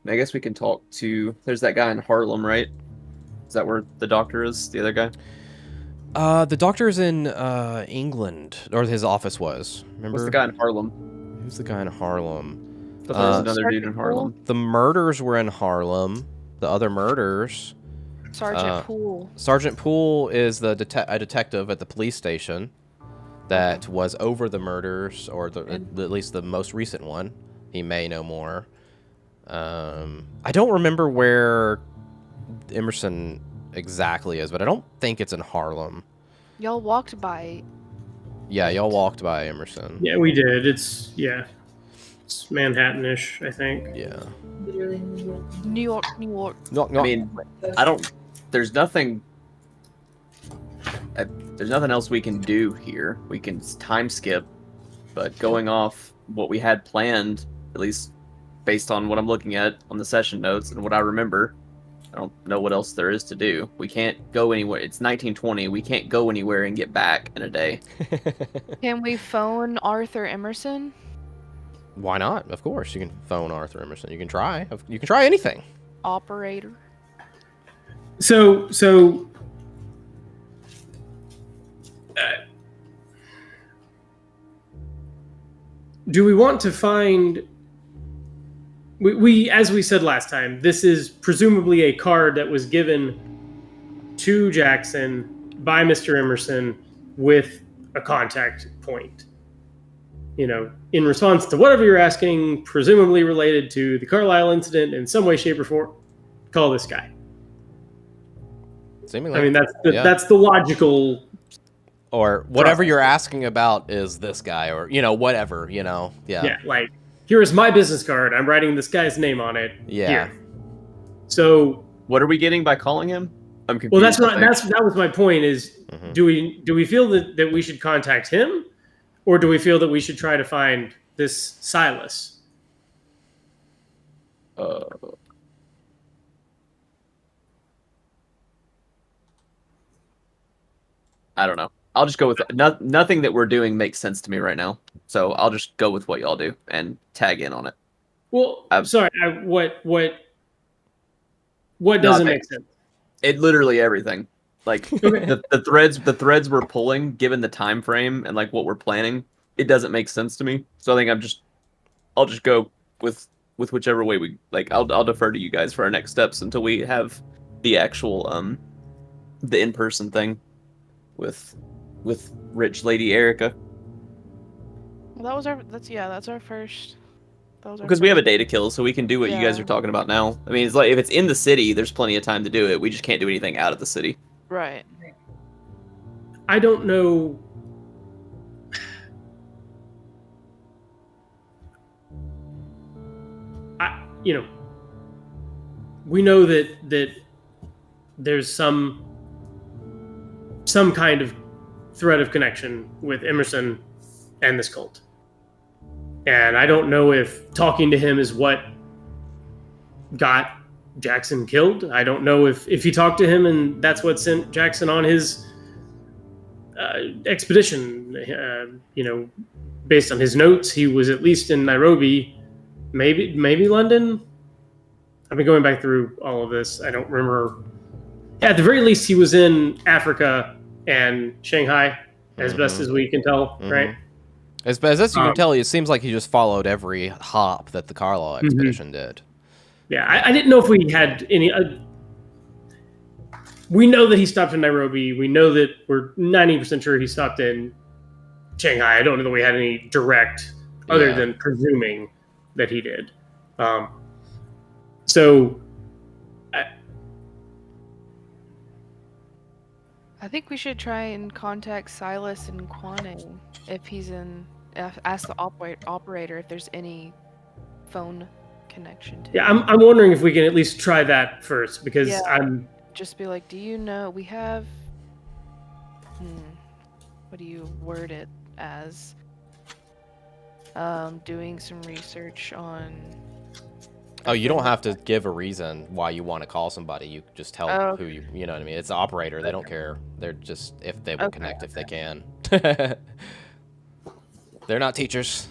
I guess we can talk to. There's that guy in Harlem, right? Is that where the doctor is? The other guy? The doctor's in England, or his office was. Remember? What's the guy in Harlem? Who's the guy in Harlem? I thought there was another dude in Harlem. The murders were in Harlem. The other murders. Sergeant Poole. Sergeant Poole is a detective at the police station that was over the murders, or at least the most recent one. He may know more. I don't remember where Emerson exactly is, but I don't think it's in Harlem. Y'all walked by. Yeah, y'all walked by Emerson. Yeah, we did. It's Manhattan-ish, I think. Yeah. Literally New York. No. I mean, there's nothing else we can do here. We can time skip But going off what we had planned, at least based on what I'm looking at on the session notes and what I remember, I don't know what else there is to do. We can't go anywhere. It's 1920. We can't go anywhere and get back in a day. Can we phone Arthur Emerson? Why not? Of course, you can phone Arthur Emerson. You can try. You can try anything. Operator. So do we want to find? We, as we said last time, this is presumably a card that was given to Jackson by Mr. Emerson with a contact point. You know, in response to whatever you're asking, presumably related to the Carlisle incident in some way, shape, or form, call this guy. Seemingly. I mean, that's the logical. Or whatever you're asking about is this guy, or whatever. Yeah. Yeah, like, here is my business card. I'm writing this guy's name on it. Yeah. Here. So what are we getting by calling him? I'm confused. Well, that was my point. Is do we feel that we should contact him, or do we feel that we should try to find this Silas? I don't know. I'll just go with it. Nothing that we're doing makes sense to me right now. So I'll just go with what y'all do and tag in on it. Well, I'm sorry. What doesn't make sense? It literally everything. Like the threads we're pulling, given the time frame and like what we're planning, it doesn't make sense to me. So I think I'll just go with whichever way we like. I'll defer to you guys for our next steps until we have the actual the in-person thing with Rich Lady Erica. Well, that's our first. Because we have a day to kill, so we can do what you guys are talking about now. I mean, it's like if it's in the city, there's plenty of time to do it. We just can't do anything out of the city. Right. I don't know. We know that there's some kind of thread of connection with Emerson and this cult. And I don't know if talking to him is what got Jackson killed. I don't know if he talked to him and that's what sent Jackson on his expedition. Based on his notes, he was at least in Nairobi, maybe London. I've been going back through all of this. I don't remember. At the very least, he was in Africa and Shanghai, as best as we can tell, right? As best you can tell, it seems like he just followed every hop that the Carlisle expedition did. Yeah, I didn't know if we had any... we know that he stopped in Nairobi. We know that we're 90% sure he stopped in Shanghai. I don't know that we had any direct, other than presuming that he did. I think we should try and contact Silas and Kwane if he's in. Ask the operator if there's any phone connection to. Yeah, I'm wondering if we can at least try that first because I'm just be like, do you know we have? What do you word it as? Doing some research on. Oh, you don't have to give a reason why you want to call somebody. You just tell who you know what I mean. It's the operator. They don't care. They're just if they will connect if they can. They're not teachers.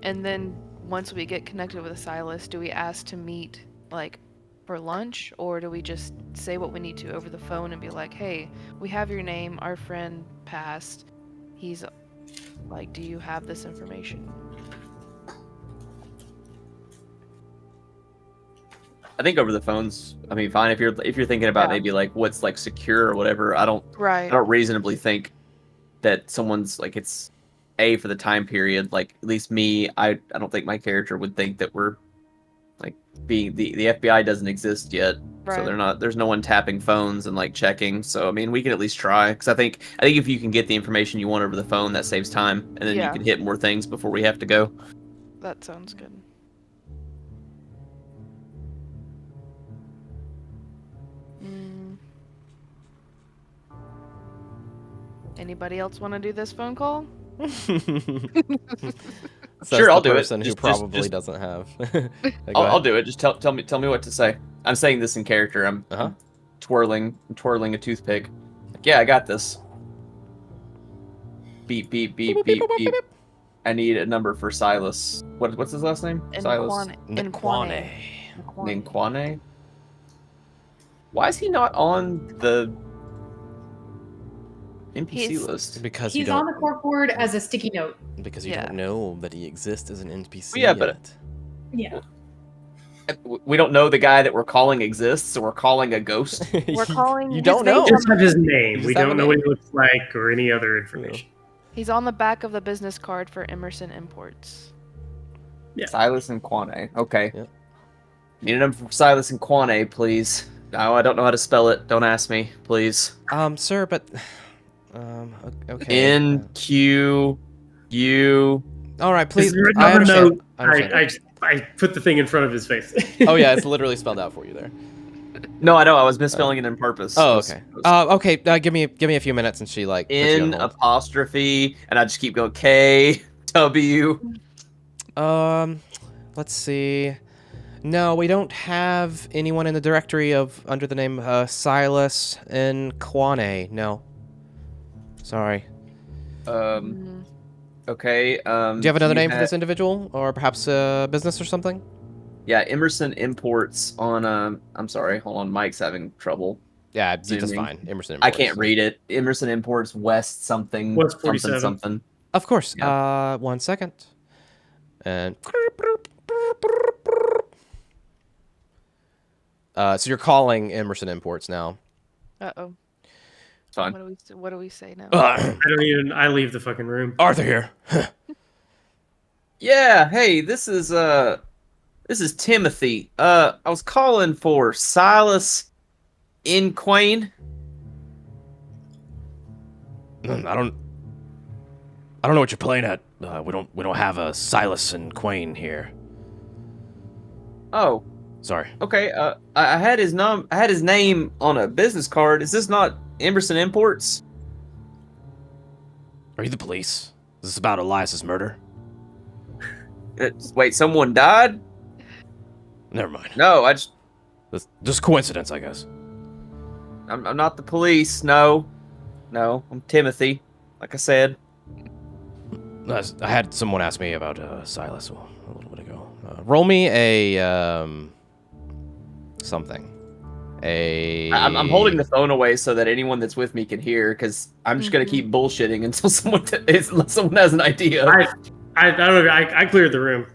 And then once we get connected with a Silas, do we ask to meet like for lunch, or do we just say what we need to over the phone and be like, hey, we have your name. Our friend passed. He's like, do you have this information? I think over the phones, I mean, fine. If you're thinking about maybe like what's like secure or whatever, I don't reasonably think that someone's like it's for the time period. Like at least me, I don't think my character would think that we're like being the FBI doesn't exist yet, so there's no one tapping phones and like checking. So I mean, we can at least try because I think if you can get the information you want over the phone, that saves time, and then you can hit more things before we have to go. That sounds good. Anybody else want to do this phone call? Says Sure, the I'll do it. person who probably Just- doesn't have. I'll do it. Just tell me what to say. I'm saying this in character. I'm twirling a toothpick. Like, yeah, I got this. Beep beep beep beep beep. I need a number for Silas. What's his last name? Silas. Nkwane. Why is he not on the NPC list? Because he's on the corkboard as a sticky note. Because you don't know that he exists as an NPC Yeah, yet. but Yeah. We don't know the guy that we're calling exists, so we're calling a ghost. We're calling. You don't We know. just have his name. You We just have don't a know what name. he looks like or any other information. He's on the back of the business card for Emerson Imports. Yeah. Silas Nkwane. Okay. Yep. Need a number for Silas Nkwane, please. No, I don't know how to spell it. Don't ask me, please. Sir, but okay. NQU. All right, please. It's written I on the understand. note. I understand. I put the thing in front of his face. Oh yeah, it's literally spelled out for you there. No, I know. I was misspelling it on purpose. Oh, okay. Okay. Give me a few minutes, and she like puts you on N hold. apostrophe, and I just keep going K W. Let's see. No, we don't have anyone in the directory of under the name Silas Nkwane. No. Sorry. Okay. Do you have another name for this individual, or perhaps a business or something? Yeah, Emerson Imports on. I'm sorry. Hold on. Mike's having trouble. Yeah, just Zooming. fine. Emerson Imports. I can't read it. Emerson Imports West something. West 47. something. Of course. Yeah. 1 second. And so you're calling Emerson Imports now. Uh-oh. Fine. What do we say now? I leave the fucking room. Arthur here. Yeah. Hey, this is Timothy. I was calling for Silas Nkwane. I don't know what you're playing at. We don't have a Silas and Quain here. Oh, Sorry. okay. I had his name on a business card. Is this not Emerson Imports? Are you the police? Is this about Elias's murder? Wait, someone died? Never mind. No, Just coincidence, I guess. I'm not the police. No, I'm Timothy. Like I said. I had someone ask me about Silas a little bit ago. Roll me a something. I'm holding the phone away so that anyone that's with me can hear, because I'm just gonna keep bullshitting until someone has an idea. I don't know. I cleared the room.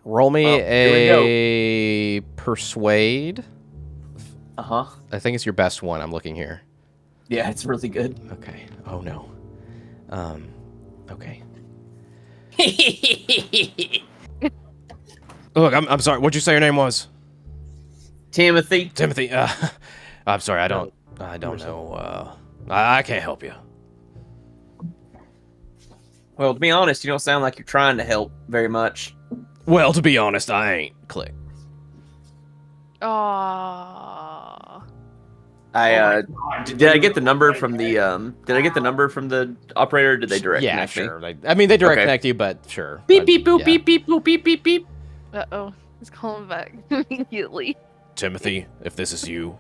Roll me here a persuade. Uh-huh. I think it's your best one. I'm looking here. Yeah, it's really good. Okay. Oh no. Okay. Look, I'm sorry. What'd you say your name was? Timothy. Timothy. I'm sorry. I don't know. I can't help you. Well, to be honest, you don't sound like you're trying to help very much. Well, to be honest, I ain't. Click. Aww. Did I get the number from the operator? Or did they direct connect me? sure. I mean, they direct connect you, but sure. Beep beep boop beep beep boop beep beep beep. Uh-oh. He's calling back immediately. Timothy, if this is you,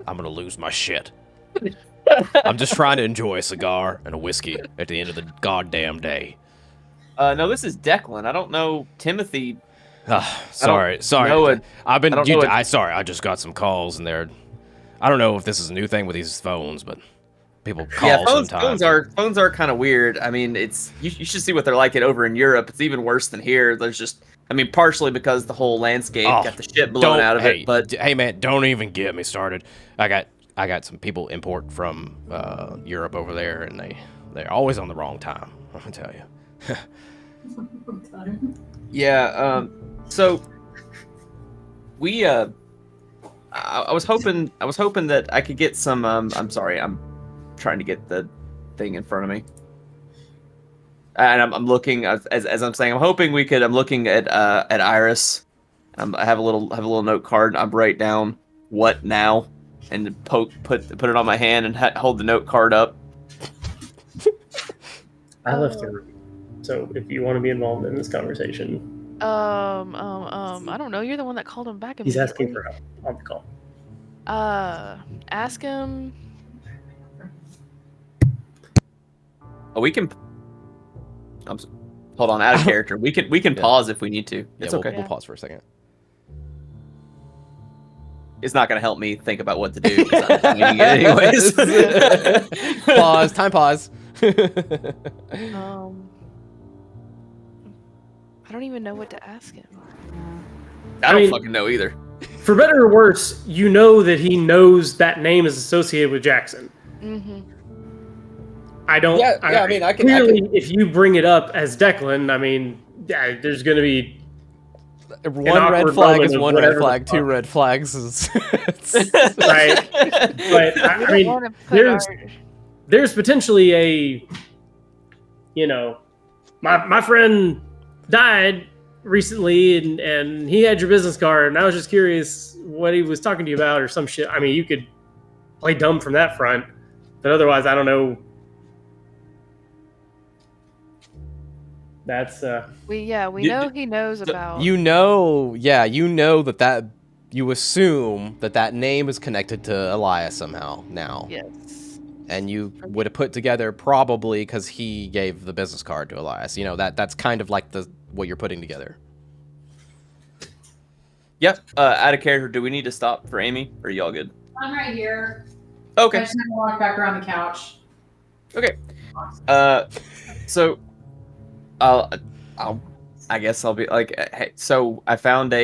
I'm gonna lose my shit. I'm just trying to enjoy a cigar and a whiskey at the end of the goddamn day. No, this is Declan. I don't know Timothy. Sorry. Sorry, I just got some calls and I don't know if this is a new thing with these phones, but people call sometimes. Phones are kind of weird. I mean, you should see what they're like over in Europe. It's even worse than here. There's just, I mean, partially because the whole landscape got the shit blown out of it. But hey, man, don't even get me started. I got some people import from Europe over there, and they're always on the wrong time. I'm gonna tell you. Yeah. So we I was hoping that I could get some. I'm sorry. I'm trying to get the thing in front of me, and I'm looking as I'm saying. I'm looking at Iris. I have a little note card. I'm write down what now, and put it on my hand and hold the note card up. I left the room. So if you want to be involved in this conversation. I don't know. You're the one that called him back He's immediately. asking for help on the call. Ask him. Oh, we can. Hold on, out of character. We can pause if we need to. It's okay. We'll pause for a second. It's not going to help me think about what to do because I'm doing it anyways. Pause. Time pause. I don't even know what to ask him. I don't fucking know either. For better or worse, you know that he knows that name is associated with Jackson. Mm-hmm. I don't. I mean, I can. Clearly, if you bring it up as Declan, I mean, there's going to be one red flag is one red flag. Two red flags is right. But I mean, there's potentially a, my friend died recently, and he had your business card, and I was just curious what he was talking to you about or some shit. I mean, you could play dumb from that front, but otherwise, I don't know. That's we know he knows about. You know that you assume that name is connected to Elias somehow now. Yes. And you would have put together probably because he gave the business card to Elias. That's kind of like what you're putting together. Yep. Out of character, do we need to stop for Amy? Or are y'all good? I'm right here. Okay. I just have to walk back around the couch. Okay. So I guess I'll be like, hey, so I found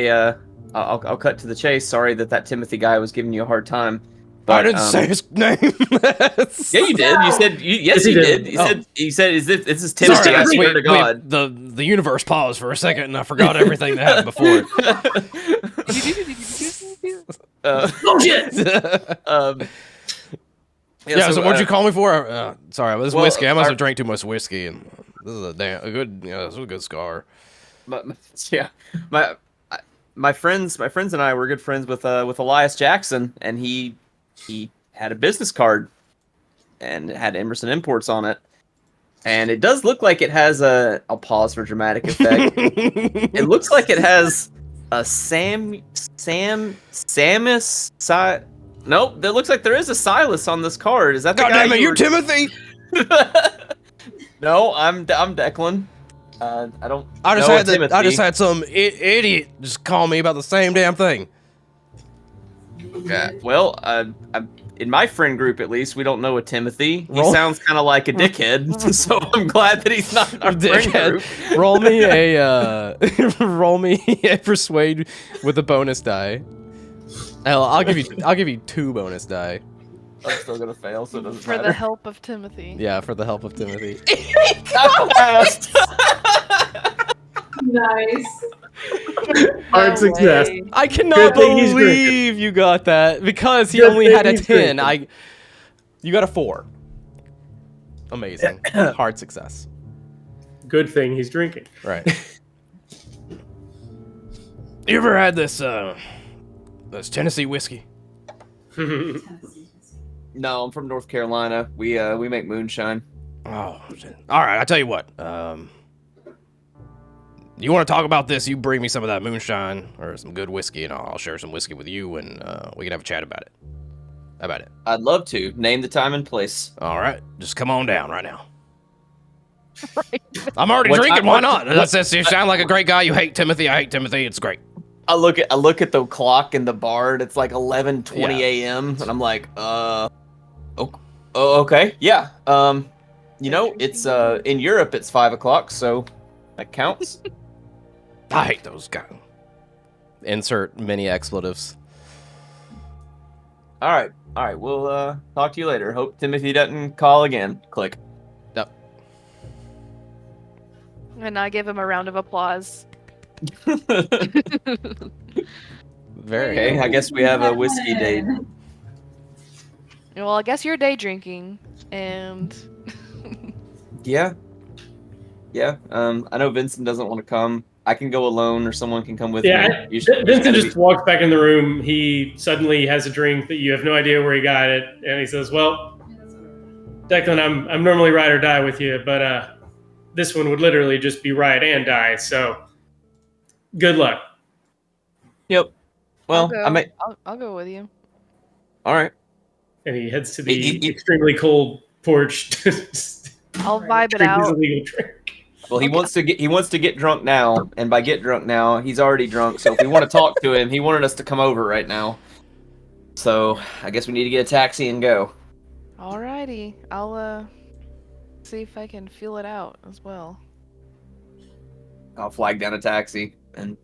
I'll cut to the chase. Sorry that Timothy guy was giving you a hard time. But, I didn't say his name. Yeah, you did. You said yes, you did. You said is this is Timothy? Sorry, I swear to God. The universe paused for a second, and I forgot everything that happened before. bullshit. So what'd you call me for? Sorry, this whiskey. I must have drank too much whiskey, and this is this is a good scar. My friends and I were good friends with Elias Jackson, and he had a business card, and it had Emerson Imports on it, and it does look like it has I'll pause for dramatic effect. It looks like it has a Samus. Nope, it looks like there is a Silas on this card. Is that the guy? God damn it, you Timothy? No, I'm Declan. I just had some idiot just call me about the same damn thing. Okay. Well, in my friend group at least, we don't know a Timothy. He sounds kind of like a dickhead, so I'm glad that he's not in our friend group. Roll me a persuade with a bonus die. Hell, I'll give you 2 bonus die. I'm still gonna fail, so it doesn't For matter. the help of Timothy. Yeah, for the help of Timothy. Nice. Hard success. I cannot believe you got that because he only had a 10. You got a 4. Amazing. Hard success. Good thing he's drinking. Right. You ever had this Tennessee whiskey? No, I'm from North Carolina. We make moonshine. Oh, all right. I tell you what. You want to talk about this? You bring me some of that moonshine or some good whiskey, and I'll share some whiskey with you, and we can have a chat about it. How about it? I'd love to. Name the time and place. All right. Just come on down right now. I'm already drinking. Why not? You sound like a great guy. You hate Timothy. I hate Timothy. It's great. I look at the clock in the bar, and it's like 11:20 a.m. and I'm like, okay, yeah. It's in Europe it's 5 o'clock, so that counts. I hate those guys. Insert many expletives. All right. We'll talk to you later. Hope Timothy doesn't call again. Click. Yep. And I give him a round of applause. Very. Okay, I guess we have a whiskey date. Well, I guess you're day drinking, and Yeah. I know Vincent doesn't want to come. I can go alone, or someone can come with me. Vincent just walks back in the room. He suddenly has a drink that you have no idea where he got it, and he says, "Well, Declan, I'm normally ride or die with you, but this one would literally just be ride and die. So, good luck. Yep. Well, I'll go with you. All right. And he heads to the extremely cold porch. I'll vibe it out. Well, he wants to get drunk now, and by get drunk now, he's already drunk. So if we want to talk to him, he wanted us to come over right now. So I guess we need to get a taxi and go. Alrighty, I'll see if I can feel it out as well. I'll flag down a taxi and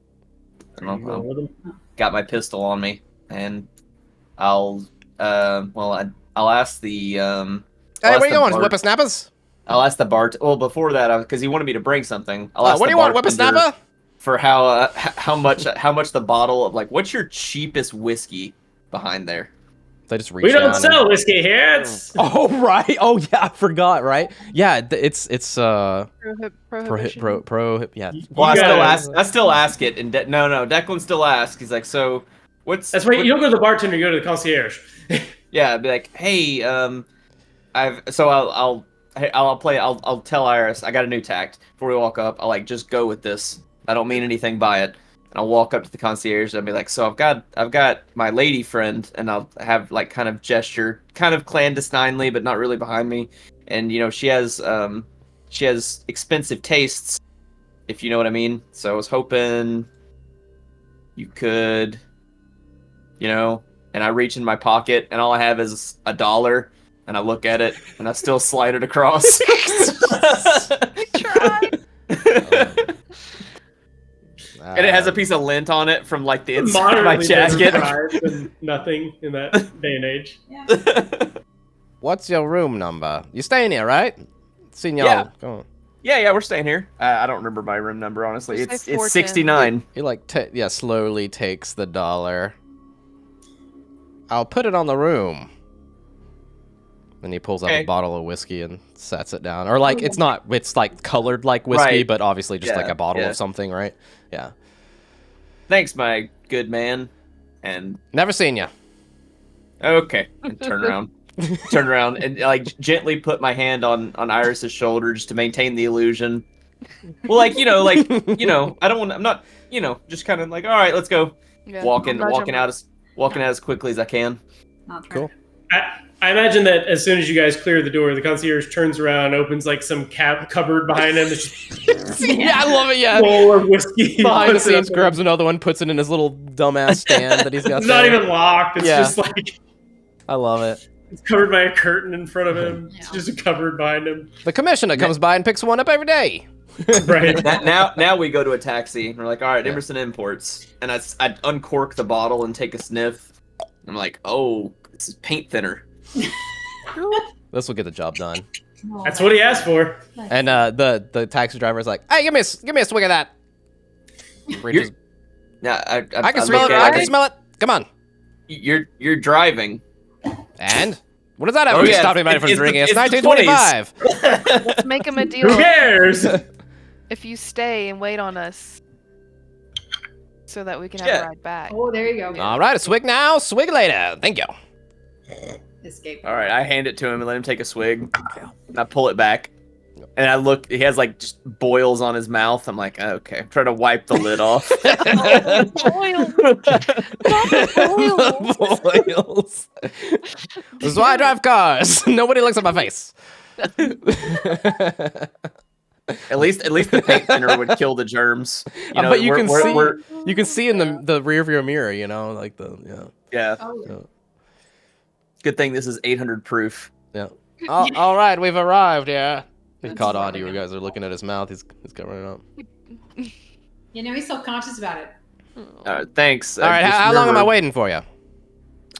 got my pistol on me, and I'll ask the Hey, where you going, whippersnappers? I'll ask the bar. Well, before that, because he wanted me to bring something. I'll ask what do you want, whippersnapper? For how much the bottle of, like, what's your cheapest whiskey behind there? They just reach. We don't sell whiskey here. It's oh right. Oh yeah, I forgot. Right. Yeah, it's Prohibition. Yeah. Well, I still ask it, and no, Declan still asks. He's like, so what's? That's right. You don't go to the bartender. You go to the concierge. Yeah, I'd be like, hey, I'll tell Iris I got a new tact. Before we walk up, I'll like just go with this. I don't mean anything by it. And I'll walk up to the concierge and I'll be like, so I've got my lady friend, and I'll have like kind of gesture, kind of clandestinely, but not really behind me. And you know, she has expensive tastes, if you know what I mean. So I was hoping you could, you know, and I reach in my pocket and all I have is $1. And I look at it, and I still slide it across. Try. And it has a piece of lint on it from like the inside of my jacket. Nothing in that day and age. Yeah. What's your room number? You staying here, right? Seen y'all. Yeah. Go on. Yeah, we're staying here. I don't remember my room number, honestly. Just It's say 69. He like slowly takes the $1. I'll put it on the room. Then he pulls out a bottle of whiskey and sets it down. Or like it's like colored like whiskey, Right. but obviously just like Yeah, a bottle yeah. of something, right? Yeah. Thanks, my good man. And Never seen you. okay, and turn around, and like gently put my hand on Iris's shoulder just to maintain the illusion. Well, like you know, I don't want. I'm not, just kind of like, all right, let's go. Yeah, walking out as quickly as I can. Not Cool. I imagine that as soon as you guys clear the door, the concierge turns around, opens like some cupboard behind him. Yeah, I love it. Yeah. Bowl of whiskey. Behind the puts it up scenes, grabs another one, puts it in his little dumbass stand that he's got. It's not there. even locked. It's just like I love it. it's covered by a curtain in front of him. Yeah. It's just a cupboard behind him. The commissioner comes by and picks one up every day. Right. Now we go to a taxi, and we're like, all right, Yeah. Emerson Imports, and I uncork the bottle and take a sniff. I'm like, oh, this is paint thinner. This will get the job done. That's what he asked for. And the taxi driver is like, "Hey, give me a swig of that." Reaches, Yeah, I can smell it. I can smell it. Come on. You're driving. And what does that have Oh, to yeah, stop anybody from it's the- drinking? It's it's the 1925. Let's make him a deal. Who cares? If you stay and wait on us, so that we can have Yeah. a ride back. Oh, there you go. All right, a swig now, swig later. Thank you. Escape. All right, I hand it to him and let him take a swig. And I pull it back, and I look. He has like just boils on his mouth. I'm like, okay. I'm trying to wipe the lid off. Boils. This is why I drive cars. Nobody looks at my face. At least the paint thinner would kill the germs. But you can see. we're- You can see in the rear view mirror. Like the yeah. Oh, Good thing this is 800 proof. yeah. All right, we've arrived. Yeah. He That's caught on. funny. You guys are looking at his mouth. He's covering it up. he's self-conscious about it. Thanks. All right, how long am I waiting for you?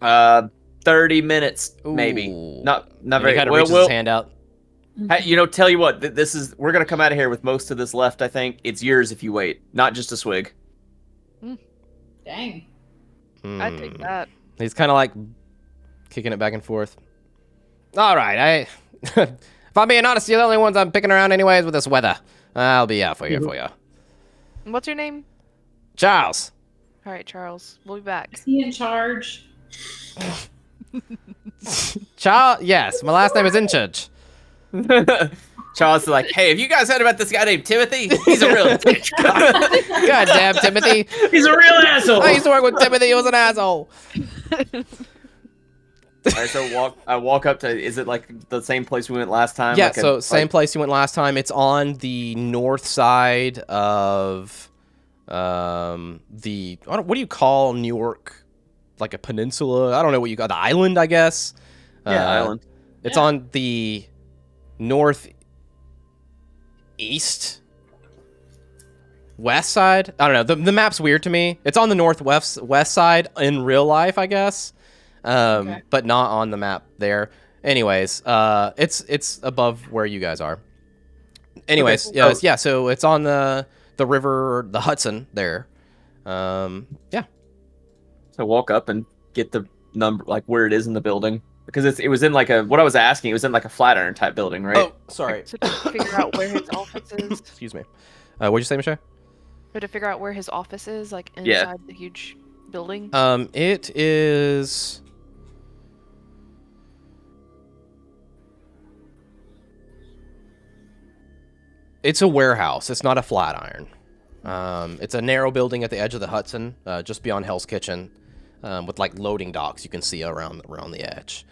30 minutes, maybe. Ooh. Not And very. he kind of well, reaches his hand out. Hey, tell you what. This is. We're gonna come out of here with most of this left. I think it's yours if you wait, not just a swig. Dang. I'd take that. He's kind of like kicking it back and forth. All right, if I'm being honest, you're the only ones I'm picking around anyways with this weather. I'll be out for you. What's your name? Charles. All right, Charles. We'll be back. Is he in charge? Charles. Yes, my last name is Inchurch. Charles is like, hey, have you guys heard about this guy named Timothy? He's a real dick. God damn, Timothy. He's a real asshole. I used to work with Timothy. He was an asshole. All right, so I walk up to. Is it like the same place we went last time? Yeah, like so same place you went last time. It's on the north side of the. What do you call New York? Like a peninsula? I don't know what you call the island. I guess. Yeah, island. It's on the northeast, west side. I don't know. The map's weird to me. It's on the northwest side in real life, I guess. But not on the map there. Anyways, it's above where you guys are. Anyways, okay. yeah. So it's on the river, the Hudson there. Yeah. So walk up and get the number, like where it is in the building, because it was in like a. What I was asking, it was in like a Flatiron type building, right? Oh, sorry. To figure out where his office is. Excuse me. What'd you say, Michelle? Or to figure out where his office is, like inside the huge building. It is. It's a warehouse. It's not a Flatiron. It's a narrow building at the edge of the Hudson, just beyond Hell's Kitchen, with like loading docks you can see around the edge.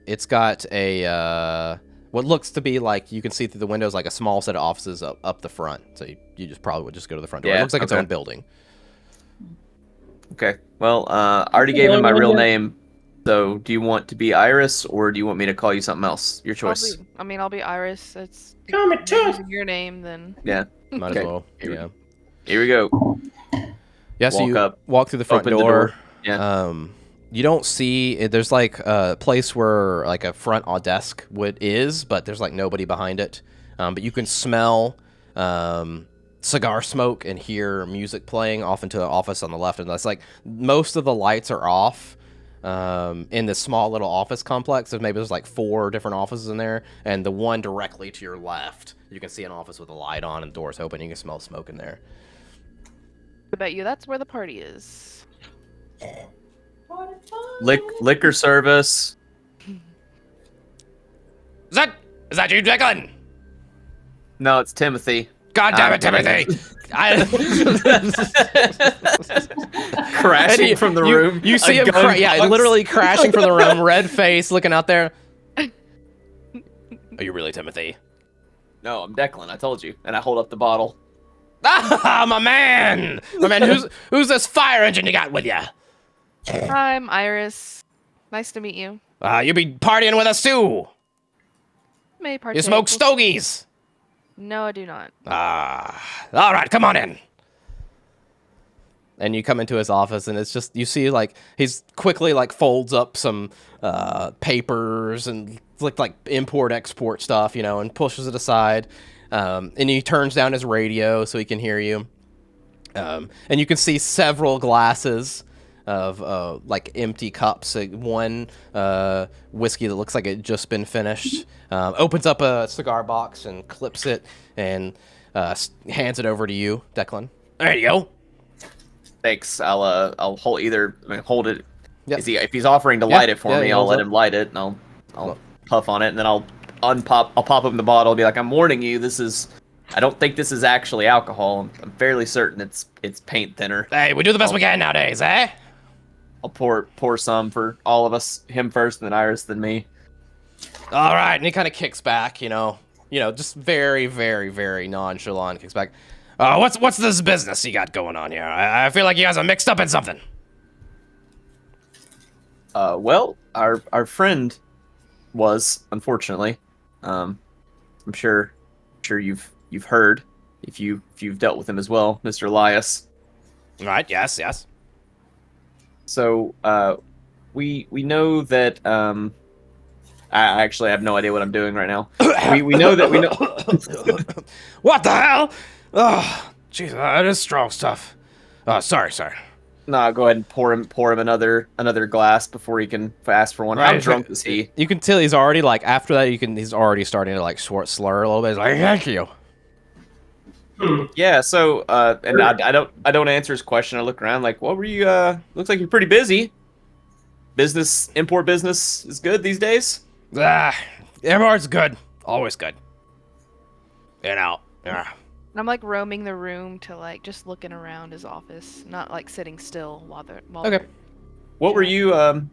It's got a what looks to be like, you can see through the windows, like a small set of offices up the front. So you just probably would just go to the front door. Yeah, it looks like its own building. Okay. Well, I already gave him my real name. So, do you want to be Iris, or do you want me to call you something else? Your choice. I'll be Iris. It's Comet tooth. your name then. Yeah. Might Okay. as well. Yeah. Here we go. Yeah. So you up, walk through the front open the door. door. Yeah. You don't see. There's like a place where like a front desk is, but there's like nobody behind it. But you can smell cigar smoke and hear music playing off into an office on the left, and that's like most of the lights are off. In this small little office complex, there's like 4 different offices in there, and the one directly to your left, you can see an office with a light on and doors open. You can smell smoke in there. I bet you that's where the party is. Liquor service. Is that you, Declan? No, it's Timothy. God damn it, Timothy! Crashing from the room. You see him, literally crashing from the room, red face, looking out there. Are you really Timothy? No, I'm Declan. I told you. And I hold up the bottle. Ah, my man! Who's this fire engine you got with you? I'm Iris. Nice to meet you. You be partying with us too. May partake. You smoke stogies. No, I do not. All right, come on in. And you come into his office, and it's just, you see, like, he's quickly, like, folds up some papers and, like import-export stuff, you know, and pushes it aside. And he turns down his radio so he can hear you. And you can see several glasses of, like, empty cups. One whiskey that looks like it just been finished. Opens up a cigar box and clips it and hands it over to you, Declan. There you go. Thanks. I'll hold it. Yep. If he's offering to light it for me, I'll let him light it, and I'll puff on it, and then I'll pop open the bottle and be like, I'm warning you, I don't think this is actually alcohol. I'm fairly certain it's paint thinner. Hey, we do the best we can nowadays, eh? I'll pour some for all of us, him first, and then Iris, then me. All right, and he kind of kicks back, you know, just very, very, very nonchalant, kicks back. What's this business you got going on here? I feel like you guys are mixed up in something. Well, our friend was, unfortunately. I'm sure you've heard if you've dealt with him as well, Mr. Elias. Right? Yes. So we know that I actually have no idea what I'm doing right now. we know. What the hell? Oh, jeez, that is strong stuff. Sorry. No, go ahead and pour him another glass before he can ask for one. Right. How drunk is he? You can tell he's already, like, after that, he's already starting to, like, short slur a little bit. He's like, thank you. Yeah, so and I don't answer his question. I look around like, what were you looks like you're pretty busy. Import business is good these days. Import's good. Always good. Yeah. And I'm like roaming the room to like just looking around his office, not like sitting still while Okay. What were you? What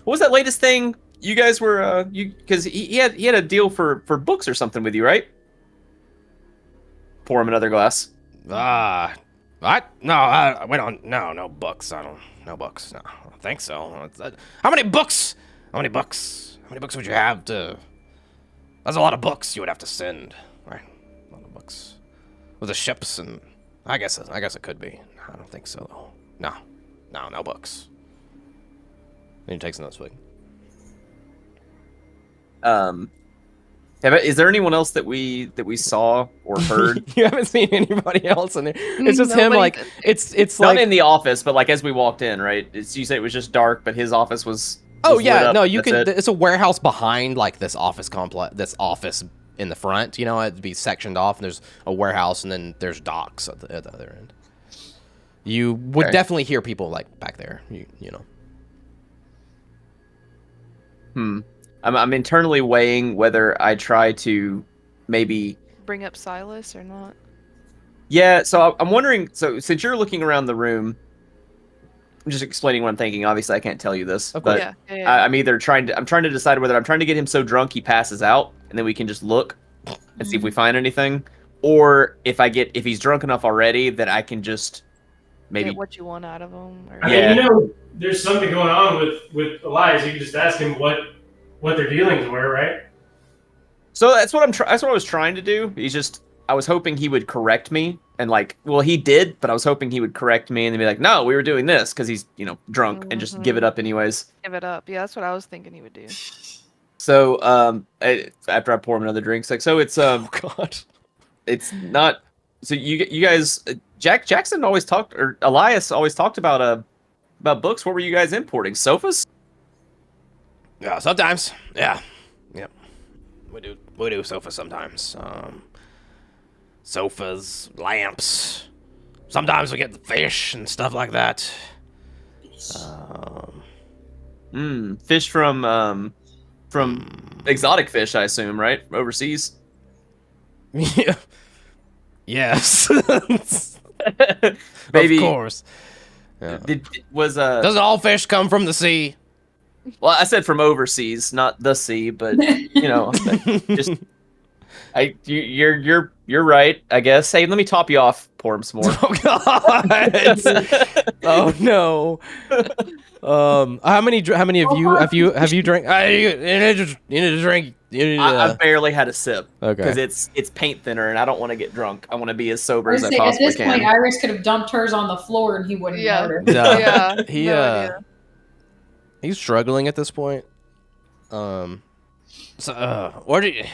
was that latest thing you guys were? Because he had a deal for books or something with you, right? Pour him another glass. What? No, we don't. No books. No books. No, I don't think so. How many books? How many books would you have to? That's a lot of books you would have to send, right? A lot of books with the ships, and I guess it could be. I don't think so though. No books. Then he takes another swig. Is there anyone else that we saw or heard? You haven't seen anybody else in there. It's just him. Like it's Not like in the office, but like as we walked in, right? You said it was just dark, but his office was. Oh lit yeah, up. no, you That's can. it? It's a warehouse behind like this office complex. This office in the front, you know, it'd be sectioned off, and there's a warehouse, and then there's docks at the other end. You would definitely hear people like back there. You know. I'm internally weighing whether I try to maybe bring up Silas or not. Yeah, so I'm wondering. So since you're looking around the room, I'm just explaining what I'm thinking. Obviously, I can't tell you this, but Yeah. I'm either trying to decide whether I'm trying to get him so drunk he passes out, and then we can just look and see if we find anything, or if he's drunk enough already that I can just maybe get what you want out of him. Or... I mean, you know, there's something going on with Elias. You can just ask him what their dealings were, right? So that's what that's what I was trying to do. I was hoping he would correct me, and like, well, he did, but I was hoping he would correct me and then be like, "No, we were doing this," because he's drunk, and just give it up anyways. Give it up, yeah. That's what I was thinking he would do. So after I pour him another drink, it's like, so it's Oh God, it's not. So you guys, Jackson always talked, or Elias always talked about books. What were you guys importing? Sofas? yeah, sometimes, yeah, yep. We do sofas sometimes. Sofas, lamps. Sometimes we get the fish and stuff like that. Fish from exotic fish, I assume, right? Overseas. Yeah. Yes. Maybe. Of course. Yeah. Doesn't all fish come from the sea? Well, I said from overseas, not the sea, but just you're right, I guess. Hey, let me top you off. Pour him some more. Oh God! Oh no! How many of you have you drank? You need to drink. I barely had a sip. Okay. Because it's paint thinner, and I don't want to get drunk. I want to be as sober I as I say, at possibly this can. point, Iris could have dumped hers on the floor and he wouldn't have hurt her. Yeah. He's struggling at this point. So what did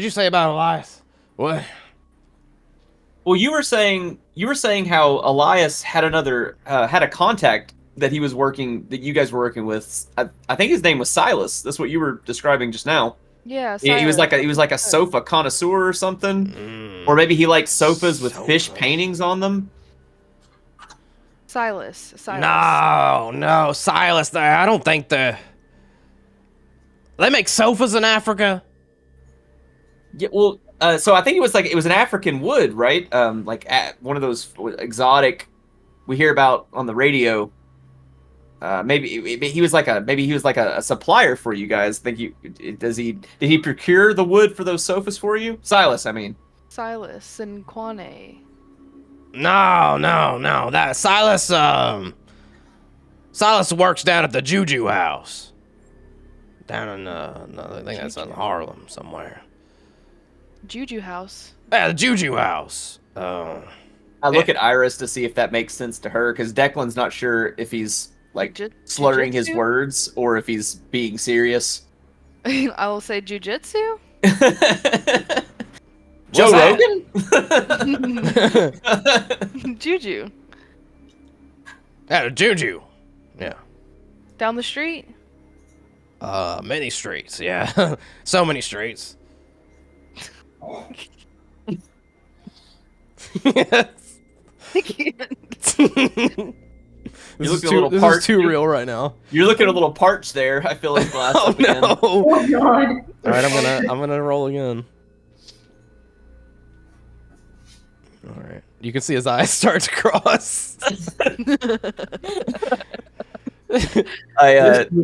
you say about Elias? What? Well, you were saying how Elias had a contact that he was working, that you guys were working with. I think his name was Silas. That's what you were describing just now. Yeah, he was like a sofa connoisseur or something, or maybe he liked sofas with fish paintings on them. Silas. No, Silas. I don't think they make sofas in Africa. Yeah, well, so I think it was an African wood, right? One of those exotic we hear about on the radio. Maybe he was like a supplier for you guys. Did he procure the wood for those sofas for you? Silas, I mean. Silas and Kwane. No. That Silas works down at the Juju House. Down in I think that's in Harlem somewhere. Juju House. Yeah, the Juju House. I look at Iris to see if that makes sense to her, because Declan's not sure if he's like slurring his words or if he's being serious. I will say jujitsu. Joe Rogan? Juju. Yeah, Juju. Yeah. Down the street? Many streets, yeah. So many streets. I can't. This You're is looking a little too parched. real right now. You're looking a little parched there. I fill his glass Oh up again. no! All Oh God. right, I'm gonna roll again. All right, you can see his eyes start to cross. You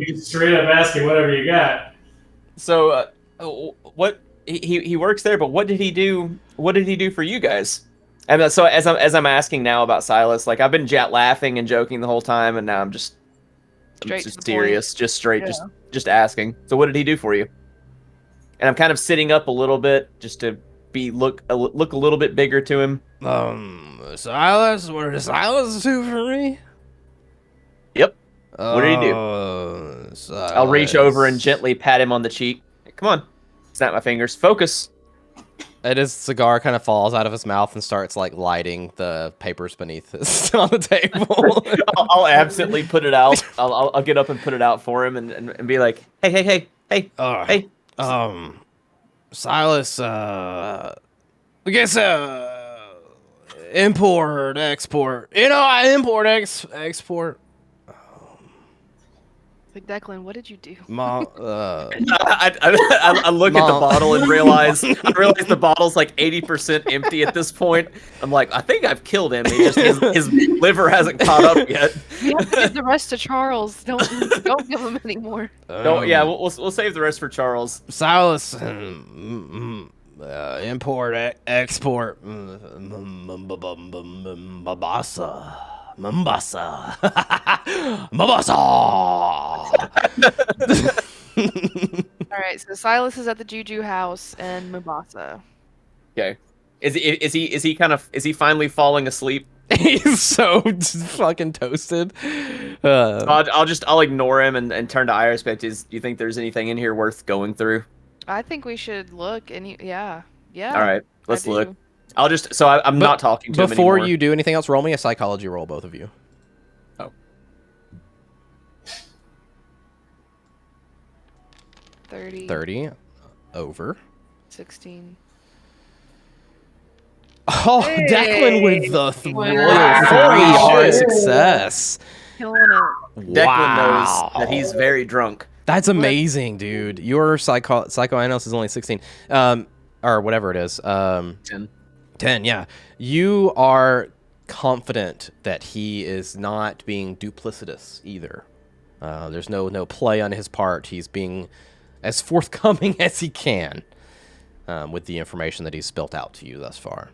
can straight up ask him whatever you got. So, what he works there, but what did he do? What did he do for you guys? And so as I'm asking now about Silas, like I've been laughing and joking the whole time, and now I'm just Straight to the serious, point. just straight, Yeah. just asking. So what did he do for you? And I'm kind of sitting up a little bit just to look a little bit bigger to him. Silas, what did Silas do for me? Yep. What did he do? I'll reach over and gently pat him on the cheek. Come on, snap my fingers. Focus. And his cigar kind of falls out of his mouth and starts like lighting the papers beneath us on the table. I'll absently put it out. I'll get up and put it out for him and be like, hey. Hey. Silas, I guess import, export. You know, I import, export. Like, Declan, what did you do? Mom, I look at the Mom. bottle and realize the bottle's like 80% empty at this point. I'm like, I think I've killed him. He just his liver hasn't caught up yet. You have to give the rest to Charles. Don't give him any more. No, yeah, we'll save the rest for Charles. Silas, import, export, Mombasa. All right, so Silas is at the Juju House in Mombasa. Okay, is he finally falling asleep? He's so fucking toasted. I'll ignore him and turn to Iris. But do you think there's anything in here worth going through? I think we should look. Yeah. All right, let's I do. look. I'm not talking to him Before anymore. you do anything else, roll me a psychology roll, both of you. Oh. 30. Over. 16. Oh, Hey! Declan with the Wow. royal Holy 3 shit. success. Killing it. Declan knows that he's very drunk. That's amazing, dude. Your psychoanalysis is only 16. Or whatever it is. 10, yeah. You are confident that he is not being duplicitous either. There's no play on his part. He's being as forthcoming as he can with the information that he's spilt out to you thus far.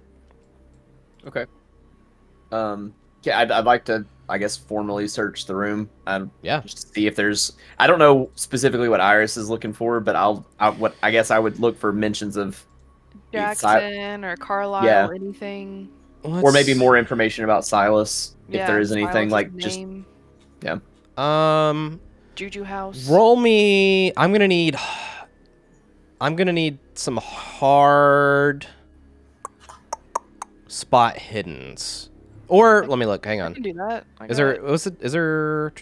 Okay. Yeah, I'd like to, I guess, formally search the room. Yeah. Just see if there's. I don't know specifically what Iris is looking for, but I guess I would look for mentions of Jackson or Carlisle, Yeah. anything. or maybe more information about Silas if Yeah, there is anything Silas's like just name, yeah. Juju House. Roll me. I'm gonna need some hard spot hiddens. Or let me look. Hang I on. can do that. Is there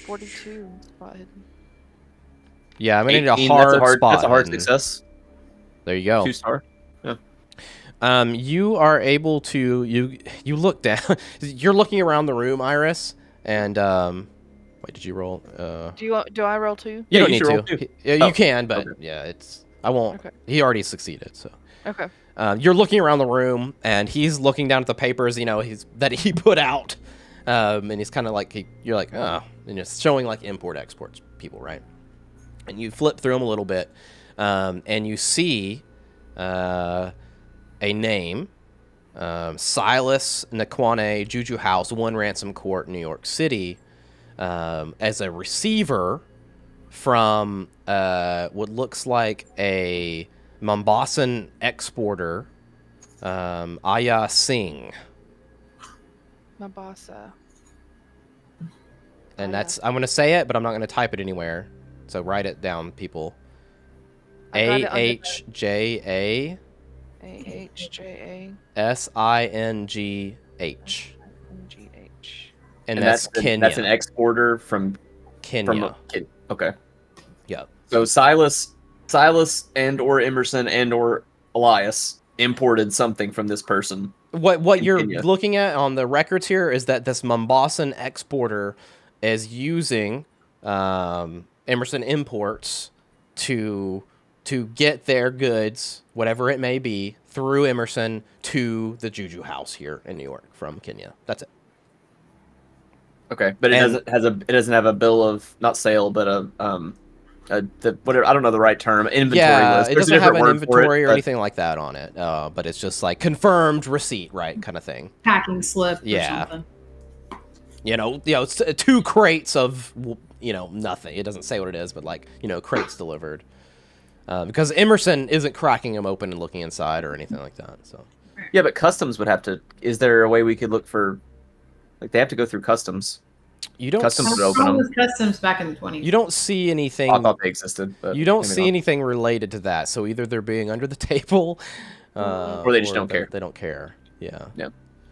42 spot hidden. Yeah, I'm gonna need 18, a hard that's spot. That's a hard hidden. success. There you go. 2-star. You are able to you look down. You're looking around the room, Iris, and wait, did you roll? Do I roll 2? You Yeah, don't you need should roll to. too. You Oh, can, but okay. yeah, I won't. Okay. He already succeeded, so. Okay. You're looking around the room, and he's looking down at the papers, that he put out, and he's kind of like, you're like, oh, and it's showing like import exports people, right? And you flip through them a little bit, and you see a name, Silas Nakwane, Juju House, 1 Ransom Court, New York City, as a receiver from what looks like a Mombasan exporter, Aya Singh. Mombasa. And that's, I'm going to say it, but I'm not going to type it anywhere. So write it down, people. I got it under the- AHJA AHJA SINGH. NGH. And that's Kenya. That's an exporter from Kenya. Okay. Yep. So Silas and or Emerson and or Elias imported something from this person what you're Continue. looking at on the records here is that this Mombassan exporter is using Emerson Imports to get their goods, whatever it may be, through Emerson to the Juju House here in New York from Kenya. That's it. Okay, but it doesn't have a bill of not sale, but whatever, I don't know the right term, inventory list. It There's a doesn't have different an word for inventory it, or but- anything like that on it, but it's just like confirmed receipt, right, kind of thing. Packing slip Yeah. or something. It's 2 crates of nothing. It doesn't say what it is, but like crates delivered. Because Emerson isn't cracking them open and looking inside or anything like that. So Yeah, but customs would have to. Is there a way we could look for? Like they have to go through customs. you don't Customs s- would open How them. was customs back in the 20s? you don't see anything. I thought they existed, but You don't maybe see not. anything related to that. So either they're being under the table, Or they just don't care. They don't care. Yeah.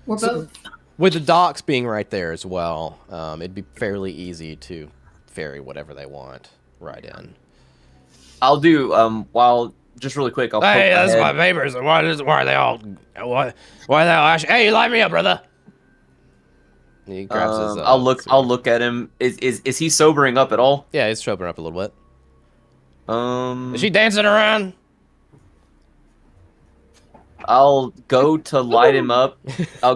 We're both. With the docks being right there as well, it'd be fairly easy to ferry whatever they want right in. I'll do while just really quick. I'll poke Hey, that's ahead. my papers. Why are they all? Why are they all? Hey, light me up, brother. He grabs his. I'll look at him. Is he sobering up at all? Yeah, he's sobering up a little bit. Is she I'll dancing around? go to light him up. I'll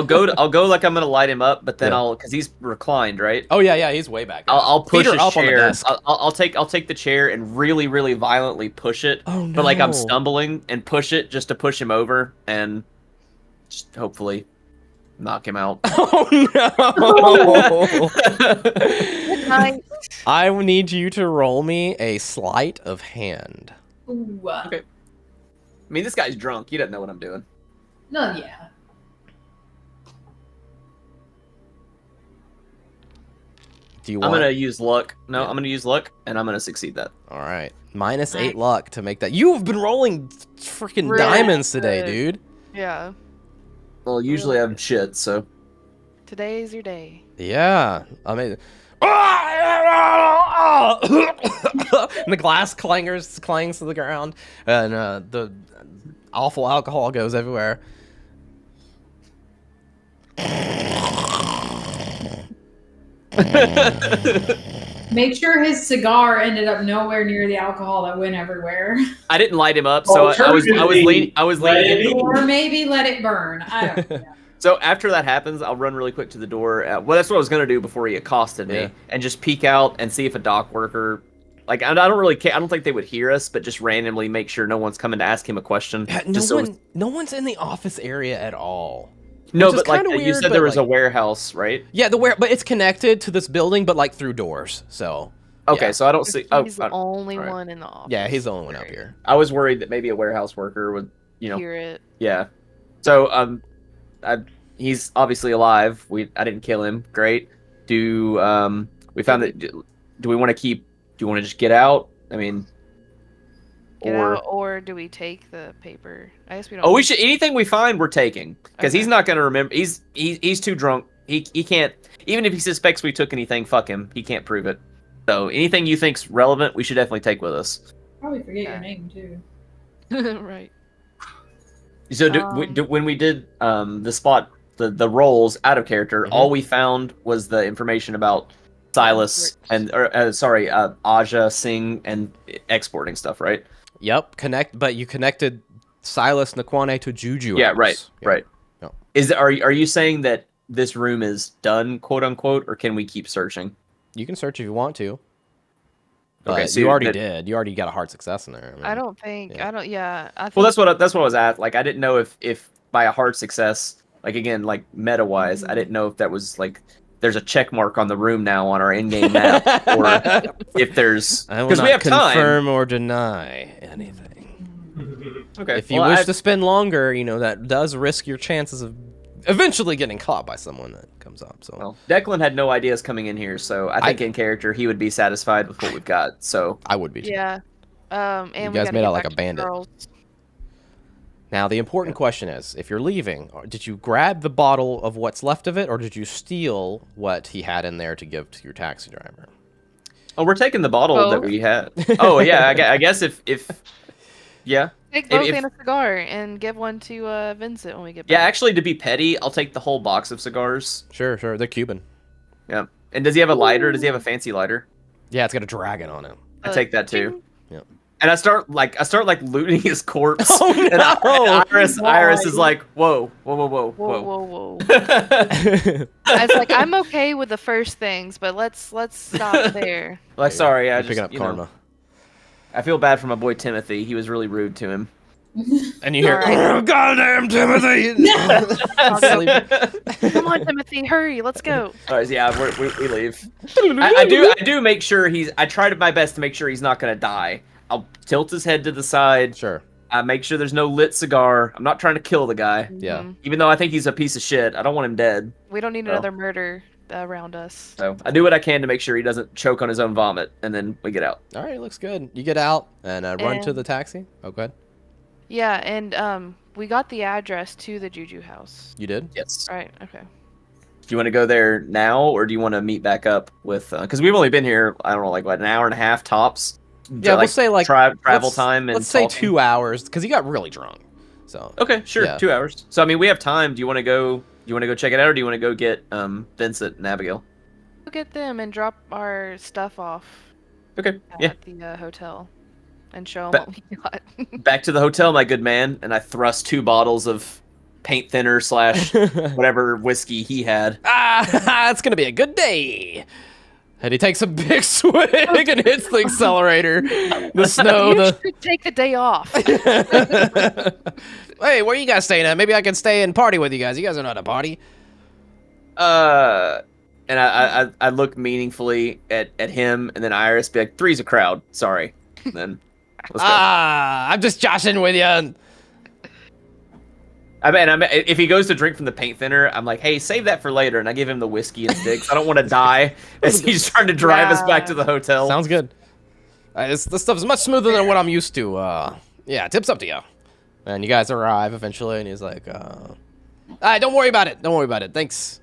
go like I'm gonna light him up, but then Yeah. because he's reclined, right? Oh yeah, he's way back. I'll push Feet are a up on the chair. desk. I'll take the chair and really violently push it. Oh no! But like I'm stumbling and push it just to push him over and just hopefully knock him out. Oh no! Nice. I need you to roll me a sleight of hand. Ooh, Okay. I mean, this guy's drunk. He doesn't know what I'm doing. no, yeah. Do you I'm want? gonna use luck. No, Yeah. I'm gonna use luck, and I'm gonna succeed that. All right, -8 Nice. luck to make that. You've been rolling freaking Really diamonds today, good. dude. Yeah. Well, usually I'm shit, so. Today's your day. Yeah, I mean, and the glass clangs to the ground, and the awful alcohol goes everywhere. Make sure his cigar ended up nowhere near the alcohol that went everywhere. I didn't light him up, so I was leaning. I was Let leaning it in. be. Or maybe let it burn. I don't know. So after that happens, I'll run really quick to the door. Well, that's what I was gonna do before he accosted me, Yeah. and just peek out and see if a dock worker. Like I don't really care. I don't think they would hear us, but just randomly make sure no one's coming to ask him a question. Yeah, just no one's in the office area at all. No, which is but like kinda you weird, said, but, there was a like- warehouse, right? Yeah, but it's connected to this building, but like through doors. So Okay, yeah. so I don't see. Oh, He's the only alright. one in the office. Yeah, he's the only one up here. I was worried that maybe a warehouse worker would, Hear it. yeah. So he's obviously alive. I didn't kill him. Great. We found that. Do we want to keep? Do you want to just get out? I mean, Get out, or do we take the paper? I guess we don't. Oh, we should. Anything we find, we're taking because he's Okay. not going to remember. He's too drunk. He can't. Even if he suspects we took anything, fuck him. He can't prove it. So anything you think's relevant, we should definitely take with us. Probably forget your Yeah. name too. Right. So when we did the spot the rolls out of character, Mhm. all we found was the information about Silas and Aja Singh and exporting stuff, right? Yep, but you connected Silas Nakwane to Juju Yeah, House. right, Yeah. right. Yeah. Are you saying that this room is done, quote unquote, or can we keep searching? You can search if you want to. But Okay, so you already that- did. You already got a hard success in there. I don't think. Yeah. I don't. Yeah. I think, Well, that's what I was at. Like, I didn't know if by a hard success, like again, like meta wise, I didn't know if that was like there's a check mark on the room now on our in-game map, or if there's I will because not we have time. confirm or deny anything. Okay, If you well, wish to spend longer, that does risk your chances of eventually getting caught by someone that comes up. So Well, Declan had no ideas coming in here, so I think in character he would be satisfied with what we've got. So I would be too. Yeah. And You we guys gotta made get out like back a to bandit. Charles. Now the important question is, if you're leaving, did you grab the bottle of what's left of it, or did you steal what he had in there to give to your taxi driver? oh, we're taking the bottle that Both. we had. Oh yeah, I guess if Yeah. Take both and a cigar and give one to Vincent when we get back. Yeah, actually, to be petty, I'll take the whole box of cigars. Sure. They're Cuban. Yeah. And does he have a lighter? Does he have a fancy lighter? Yeah, it's got a dragon on it. I take that too. Yep. And I start looting his corpse. Oh no! And Iris is like, whoa. Whoa. I was like, I'm okay with the first things, but let's stop there. Like, sorry, I just picking up karma. I feel bad for my boy Timothy. He was really rude to him. And you hear, Right. "Goddamn Timothy!" Come on, Timothy, hurry, let's go. Alright, yeah, we leave. I do make sure I try my best to make sure he's not gonna die. I'll tilt his head to the side. Sure. I make sure there's no lit cigar. I'm not trying to kill the guy. Yeah. Even though I think he's a piece of shit, I don't want him dead. We don't need another murder around us. So I do what I can to make sure he doesn't choke on his own vomit, and then we get out. All right, looks good. You get out and run to the taxi. Oh, go ahead. Yeah, and we got the address to the Juju House. You did? Yes. Right, okay. Do you want to go there now, or do you want to meet back up with? Because we've only been here, I don't know, like what, an hour and a half tops. Yeah, we'll say like travel time. And let's say 2 hours because he got really drunk. So okay, sure, yeah. 2 hours. So I mean, we have time. Do you want to go? Do you want to go check it out, or do you want to go get Vincent and Abigail? We'll get them and drop our stuff off. Okay, yeah. At the hotel, and show them what we got. Back to the hotel, my good man, and I thrust 2 bottles of paint thinner / whatever whiskey he had. It's gonna be a good day. And he takes a big swig and hits the accelerator. The snow. You should take the day off. Hey, where are you guys staying at? Maybe I can stay and party with you guys. You guys are not a party. And I look meaningfully at him, and then Iris be like, 3's a crowd. Sorry. And then let's go. I'm just joshing with you. I mean, if he goes to drink from the paint thinner, I'm like, hey, save that for later, and I give him the whiskey and sticks. I don't want to die as he's trying to drive us back to the hotel. Sounds good. This stuff is much smoother than what I'm used to. Yeah, tips up to you. And you guys arrive eventually, and he's like, don't worry about it. Don't worry about it. Thanks.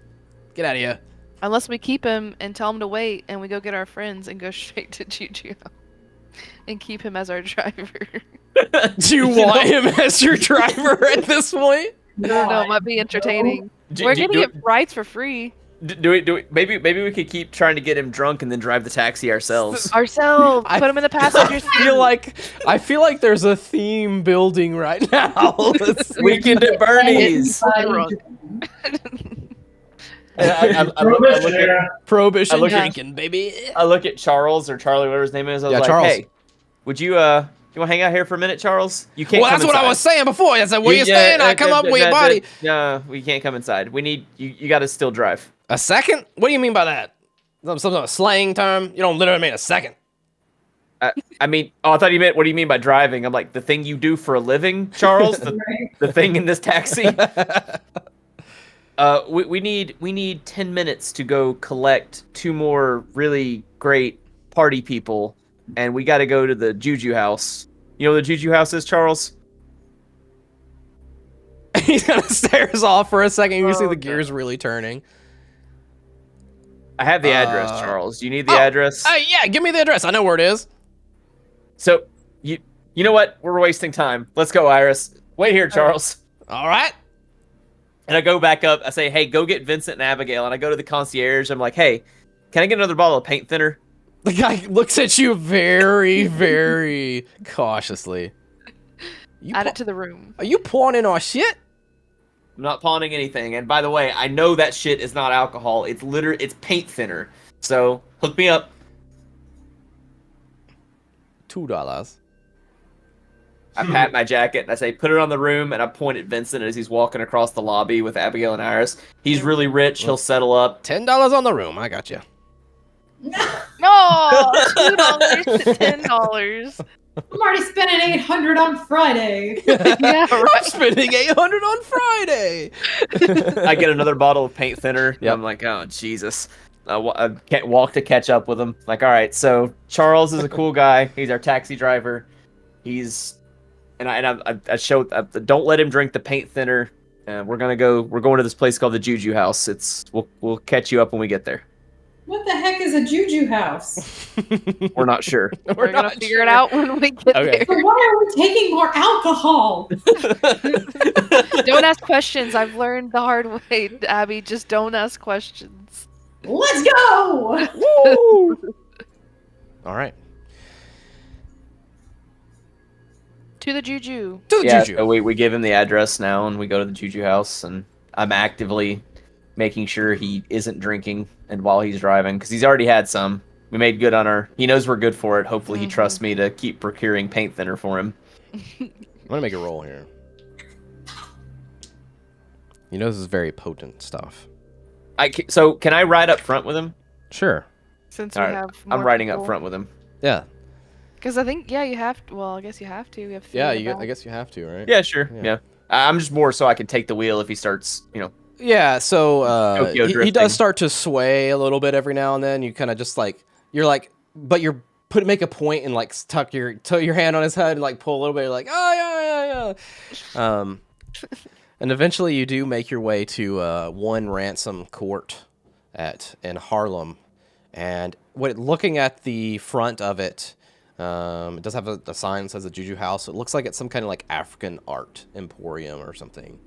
Get out of here. Unless we keep him and tell him to wait, and we go get our friends and go straight to Juju and keep him as our driver. Do you want him as your driver at this point? I don't know. It might be entertaining. We're gonna get rides for free. Do we? Maybe we could keep trying to get him drunk and then drive the taxi ourselves. Put him in the passenger seat. I feel like there's a theme building right now. Weekend at Bernie's. Prohibition drinking, baby. I look at Charles or Charlie, whatever his name is. I was like, Charles. Hey, would you want to hang out here for a minute, Charles? You can't. Well, that's what I was saying before. I said, where you staying? I come up with your body. No, we can't come inside. We need you. You got to still drive. A second? What do you mean by that? Some sort of slang term? You don't literally mean a second. I mean, I thought you meant, what do you mean by driving? I'm like, the thing you do for a living, Charles? The thing in this taxi? We need 10 minutes to go collect 2 more really great party people, and we got to go to the Juju House. You know what the Juju House is, Charles? He kind of stares off for a second. You see the gears really turning. I have the address, Charles. Do you need the address? Yeah, give me the address. I know where it is. So, you know what? We're wasting time. Let's go, Iris. Wait here, Charles. All right. And I go back up. I say, hey, go get Vincent and Abigail. And I go to the concierge. I'm like, hey, can I get another bottle of paint thinner? The guy looks at you very, very cautiously. Add it to the room. Are you pawning our shit? I'm not pawning anything. And by the way, I know that shit is not alcohol. It's paint thinner. So, hook me up. $2. I pat my jacket and I say, put it on the room, and I point at Vincent as he's walking across the lobby with Abigail and Iris. He's really rich. He'll settle up. $10 on the room. I got you. No, $2 to $10. I'm already spending $800 on Friday. Yeah, I'm spending $800 on Friday. I get another bottle of paint thinner. Yep. I'm like, oh, Jesus. I can't walk to catch up with him. Like, all right, so Charles is a cool guy. He's our taxi driver. I show, don't let him drink the paint thinner. We're going to this place called the Juju House. We'll catch you up when we get there. What the heck is a Juju House? We're not sure. We're gonna figure it out when we get Okay. So why are we taking more alcohol? there. Don't ask questions. I've learned the hard way, Abby. Just don't ask questions. Let's go! Woo! All right. To the Juju. To the Yeah, Juju. so we give him the address now, and we go to the Juju House, and I'm actively making sure he isn't drinking and while he's driving, because he's already had some. We made good on our... He knows we're good for it. Hopefully he trusts me to keep procuring paint thinner for him. I'm gonna make a roll here. You know this is very potent stuff. So can I ride up front with him? Sure. Since All we right, have I'm riding up front with him. Yeah. Because I think, yeah, you have to. Well, I guess you have to. You have three Yeah. in the I back. guess you have to, right? Yeah, sure. Yeah. Yeah. I'm just more so I can take the wheel if he starts, Yeah. So Tokyo he drifting. does start to sway a little bit every now and then. You kind of just like but you're make a point and like tuck your hand on his head and like pull a little bit. You're like, oh yeah. And eventually you do make your way to one ransom court in Harlem, and looking at the front of it, it does have a sign that says the Juju House. It looks like it's some kind of like African art emporium or something.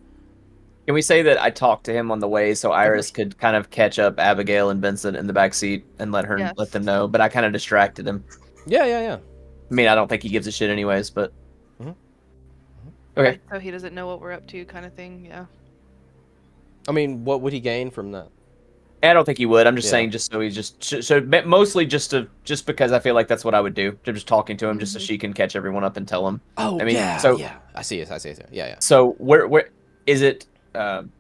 Can we say that I talked to him on the way so Iris could kind of catch up Abigail and Vincent in the back seat and let them know, but I kind of distracted him. Yeah. I mean, I don't think he gives a shit anyways, but... Mhm. Okay. So he doesn't know what we're up to, kind of thing. Yeah. I mean, what would he gain from that? I don't think he would. I'm just Yeah. saying, just so he's so mostly just because I feel like that's what I would do. I'm just talking to him just so she can catch everyone up and tell him. Oh, I mean, yeah. so- yeah. I see it. Yeah. So where is it? I'm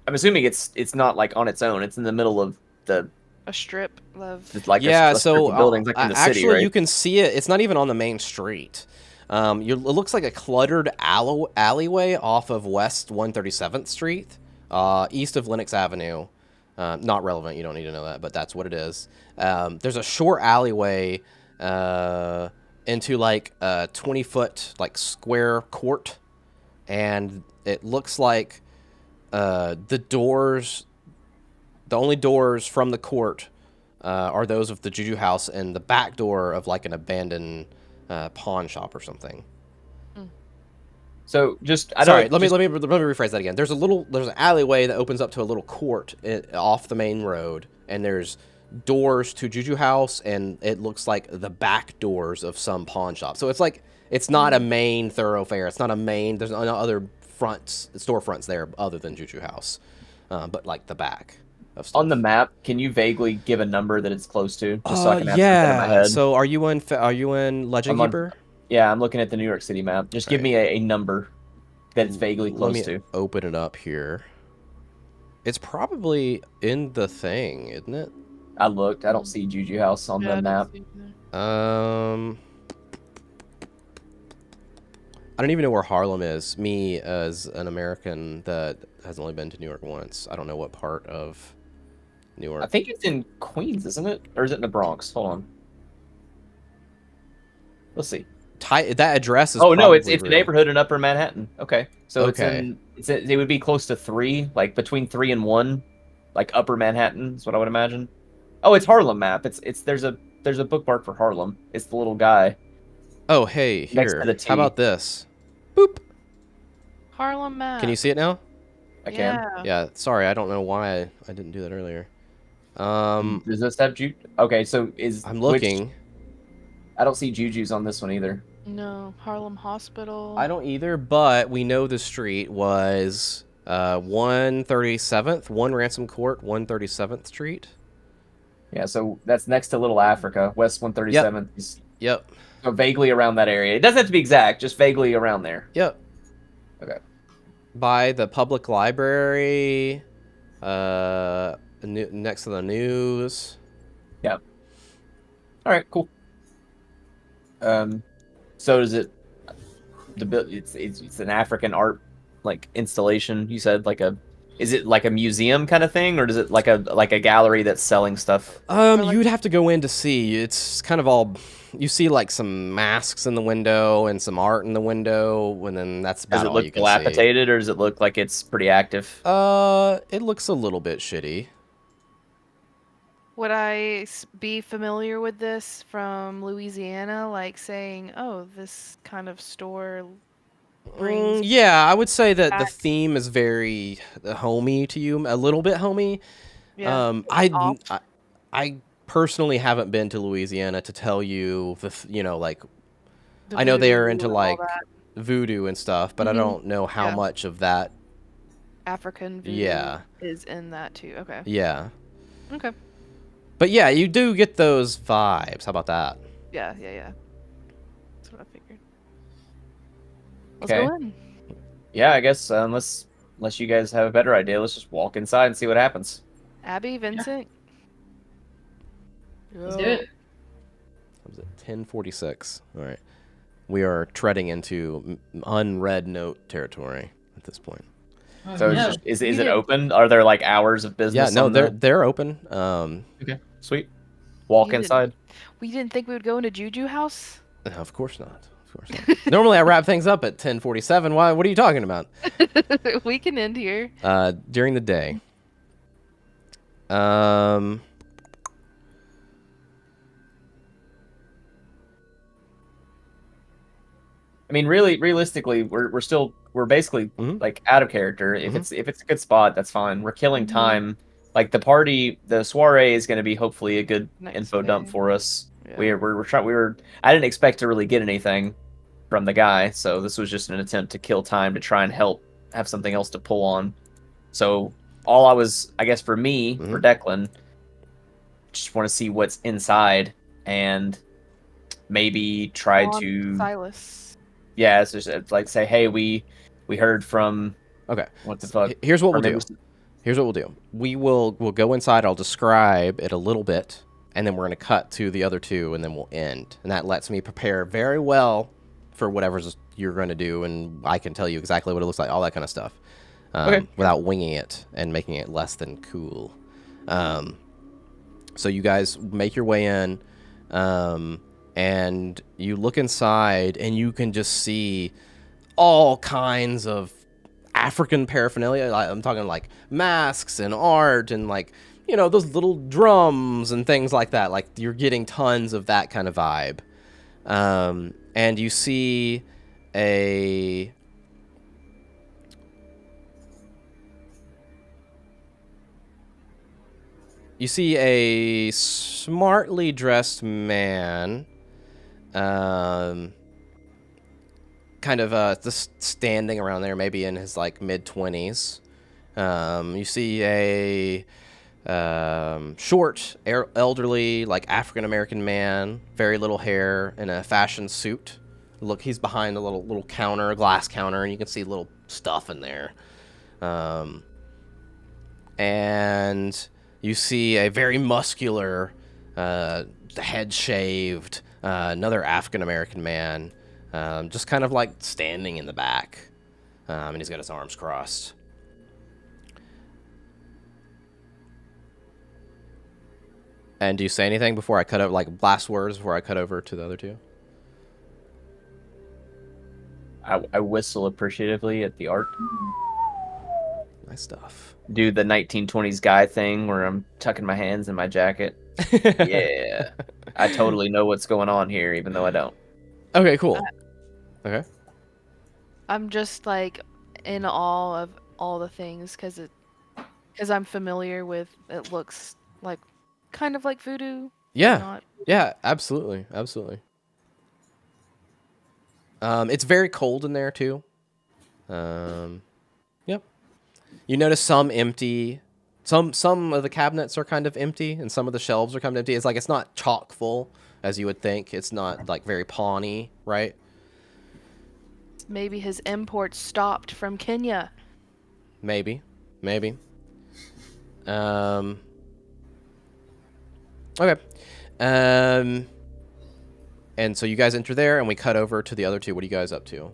assuming it's not like on its own. It's in the middle of the A strip of. like Yeah, a strip so of buildings like in the actually, city, right? you can see it. It's not even on the main street. It looks like a cluttered alleyway off of West 137th Street, east of Lenox Avenue. Not relevant. You don't need to know that, but that's what it is. There's a short alleyway into like a 20-foot like square court, and it looks like the only doors from the court are those of the Juju House and the back door of like an abandoned pawn shop or something. So just Let me rephrase that again. There's an alleyway that opens up to a little court off the main road, and there's doors to Juju House, and it looks like the back doors of some pawn shop. So it's like it's not a main thoroughfare. It's not a main. There's no other storefronts there other than Juju House, but like the back of stuff. on the map, can you vaguely give a number that it's close to, just so I can have that in my head? So are you in Legend Keeper? Yeah, I'm looking at the New York City map. Just give me a number that it's vaguely close Let me to. open it up here. It's probably in the thing, isn't it? I looked. I don't see Juju House on the map. I don't even know where Harlem is. Me, as an American that has only been to New York once, I don't know what part of New York. I think it's in Queens, isn't it? Or is it in the Bronx? Hold on. Let's see. That address is. Oh no, it's probably a real. neighborhood in Upper Manhattan. Okay, so Okay. it would be close to 3, like between 3 and 1, like Upper Manhattan is what I would imagine. Oh, it's Harlem map. There's a bookmark for Harlem. It's the little guy. Oh, hey, Next here. to the T. How about this? Boop. Harlem map. Can you see it now? I can. Yeah. Yeah. Sorry, I don't know why I didn't do that earlier. Does this have Juju? Okay, so I'm looking. I don't see Juju's on this one either. No, Harlem Hospital. I don't either, but we know the street was 137th, One Ransom Court, 137th Street. Yeah, so that's next to Little Africa, West 137th. Yep. So vaguely around that area. It doesn't have to be exact, just vaguely around there. Yep. Okay. By the public library, next to the news. Yep. All right, cool. So is it it's an African art like installation? You said is it like a museum kind of thing, or is it like a gallery that's selling stuff? You'd have to go in to see. It's kind of all. You see like some masks in the window and some art in the window, and then that's about Does it all look you can dilapidated, or does it look like it's pretty active? see. It looks a little bit shitty. Would I be familiar with this from Louisiana? Like saying, oh, this kind of store brings Yeah, I would say that the back. theme is very homey to you, a little bit homey. Yeah. I, I personally haven't been to Louisiana to tell you like The I know they are voodoo into and all like that. voodoo and stuff, but I don't know how Yeah. much of that. African voodoo Yeah. is in that too. Okay. Yeah. Okay. But yeah, you do get those vibes. How about that? Yeah. That's what I figured. Let's Okay. go in. Yeah, I guess unless you guys have a better idea, let's just walk inside and see what happens. Abby, Vincent. Let's do it. What was it? 10:46. All right. We are treading into unread note territory at this point. So Yeah. is it open? Are there like hours of business? Yeah, no, on they're open. Okay, sweet. Walk You inside. We didn't think we would go into Juju House. Of course not. Of course not. Normally I wrap things up at 10:47. Why? What are you talking about? We can end here. During the day. I mean, really, realistically, we're basically Mhm. like out of character. If Mhm. it's a good spot, that's fine. We're killing time. Like the soiree is going to be hopefully a good Next info dump day. for us. Yeah. We're trying. I didn't expect to really get anything from the guy, so this was just an attempt to kill time to try and have something else to pull on. So all I guess for me, for Declan, just want to see what's inside and maybe try On to Silas. yeah, it's just like say, hey, we heard from. Okay. What the fuck? Here's what Or we'll maybe do. Here's what we'll do. We'll go inside. I'll describe it a little bit, and then we're gonna cut to the other two, and then we'll end. And that lets me prepare very well for whatever you're gonna do, and I can tell you exactly what it looks like, all that kind of stuff, Okay. without winging it and making it less than cool. So you guys make your way in, and you look inside, and you can just see all kinds of African paraphernalia. I'm talking like masks and art and like, those little drums and things like that. Like you're getting tons of that kind of vibe. And you see a smartly dressed man, kind of just standing around there, maybe in his like mid-20s. You see a short, elderly, like African American man, very little hair, in a fashion suit. Look, he's behind a little counter, a glass counter, and you can see little stuff in there. And you see a very muscular, head shaved, another African American man, just kind of like standing in the back, and he's got his arms crossed. And do you say anything before I cut over, like last words before I cut over to the other two? I whistle appreciatively at the art. Nice stuff. Do the 1920s guy thing where I'm tucking my hands in my jacket. Yeah. I totally know what's going on here, even though I don't. Okay, cool. Okay. I'm just like in awe of all the things because I'm familiar with. It looks like kind of like voodoo. Yeah. Not. Yeah, absolutely. Absolutely. It's very cold in there too. Yep. You notice some empty. Some of the cabinets are kind of empty, and some of the shelves are kind of empty. It's like it's not chock full as you would think. It's not like very pawny, right? Maybe his imports stopped from Kenya. Maybe. Okay. And so you guys enter there, and we cut over to the other two. What are you guys up to?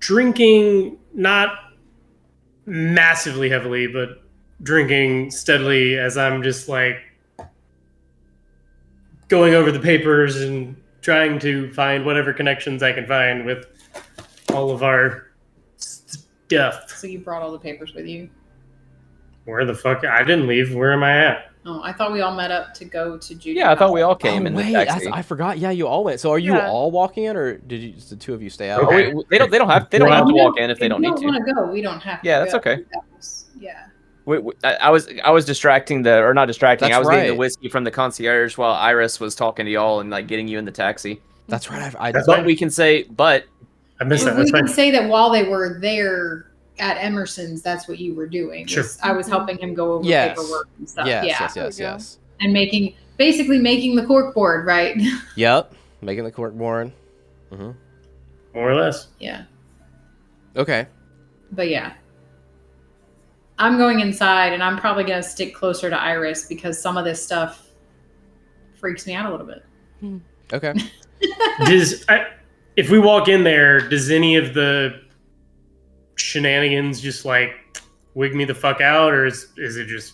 Drinking, not massively heavily, but drinking steadily as I'm just like going over the papers and trying to find whatever connections I can find with all of our stuff. So you brought all the papers with you? Where the fuck? I didn't leave. Where am I at? Oh, I thought we all met up to go to Juju. Yeah, I thought we all Oh, came in the wait, taxi. I forgot. Yeah, you all went. So are you Yeah. all walking in, or did you, the two of you stay out? Okay. They don't have to walk in if they don't need to. want to go, we don't have to. Yeah, that's go. okay. Yeah. I was distracting not distracting. That's I was getting the right. whiskey from the concierge while Iris was talking to y'all and like getting you in the taxi. That's right. That's But fine. we can say, I missed that. We That's can fine. say that while they were there at Emerson's, that's what you were doing. Sure. I was helping him go over Yes. paperwork and stuff. Yes, yeah. yes, yes. And basically making the cork board, right? Yep. Making the cork board. Mm-hmm. More or less. Yeah. Okay. But yeah. I'm going inside, and I'm probably going to stick closer to Iris because some of this stuff freaks me out a little bit. Okay. If we walk in there, does any of the shenanigans just like wig me the fuck out, or is it just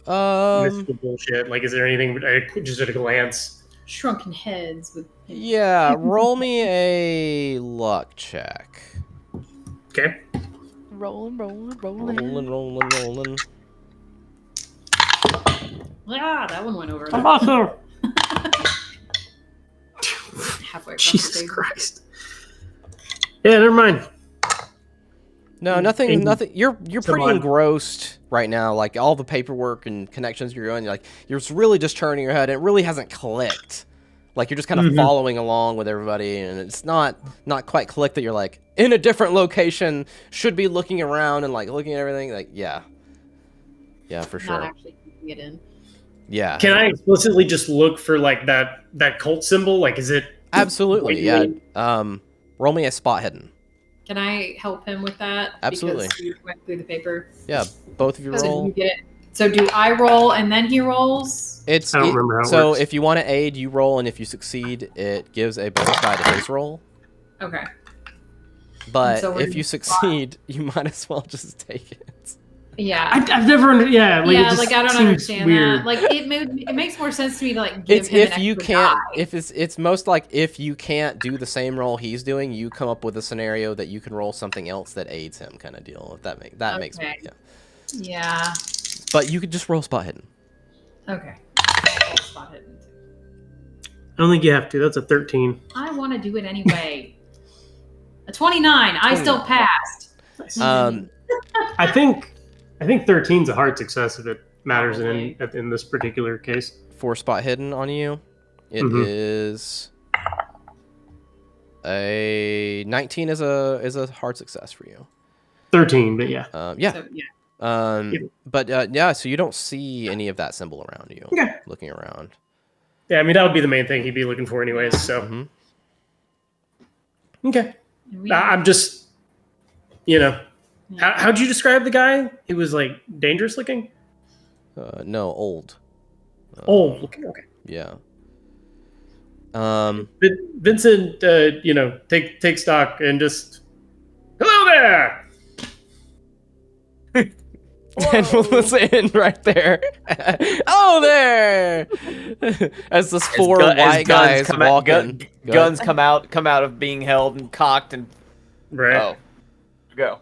mystical bullshit? Like, is there anything just at a glance? Shrunken heads with. Yeah. Roll me a luck check. Okay. Rolling. Rolling. Ah, that one went over. I'm also. Halfway across Jesus the table. Christ. Yeah, never mind. No, nothing. You're pretty Someone- engrossed right now. Like all the paperwork and connections you're doing. You're really just turning your head. And it really hasn't clicked. Like you're just kind of following along with everybody, and it's not quite clicked that you're like in a different location. Should be looking around and like looking at everything. Like yeah, for sure. Not actually keeping it in. Yeah. Can I explicitly just look for like that cult symbol? Like, is it? Absolutely. Yeah. Roll me a spot hidden. Can I help him with that? Absolutely. Because he went through the paper. Yeah. Both of you So roll. you get it. So do I roll and then he rolls? I don't remember how it so works. if you want to aid, you roll, and if you succeed, it gives a bonus die to his roll. Okay. But so we're if you gonna succeed, you might as well just take it. Yeah. I've never. Yeah. Like, it yeah, just like I don't seems understand weird. that. Like it makes more sense to me to like give It's him if an you extra can't. die. If it's most like if you can't do the same roll he's doing, you come up with a scenario that you can roll something else that aids him, kind of deal. If that makes Okay. yeah. Yeah. But you could just roll spot hidden. Okay. Spot hidden. I don't think you have to. That's a 13. I want to do it anyway. A 29. I still passed. I think 13's a hard success if it matters in this particular case. For spot hidden on you, it is a 19 is a hard success for you. 13, but yeah. Yeah. So, yeah. But yeah, so you don't see any of that symbol around you. Okay. Looking around. Yeah, I mean, that would be the main thing he'd be looking for anyways, so. Mhm. Okay. We- I'm just, how'd you describe the guy? He was, like, dangerous looking? No, old. Old looking, okay. Yeah. Vincent, take stock and just, hello there! And we'll end right there. Oh, there! As those four white guys walk in. Guns come out of being held and cocked and Right. oh, go.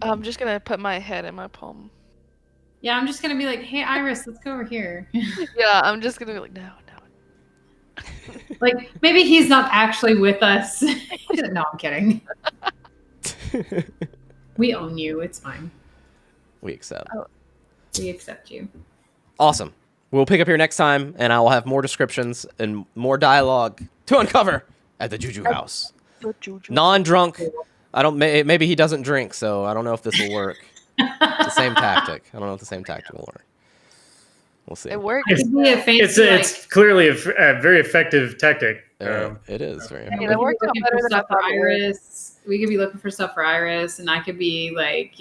I'm just gonna put my head in my palm. Yeah, I'm just gonna be like, hey Iris, let's go over here. Yeah, I'm just gonna be like, no. Like maybe he's not actually with us. No, I'm kidding. We own you. It's fine. We accept. We accept you. Awesome. We'll pick up here next time, and I will have more descriptions and more dialogue to uncover at the Juju House. Non-drunk. Maybe he doesn't drink, so I don't know if this will work. It's the same tactic. I don't know if the same tactic will work. We'll see. It works. It could be a fancy, It's clearly a very effective tactic. It is very. Yeah, we that could be worked out looking better for than I stuff for thought it would. Iris. We could be looking for stuff for Iris, and I could be like,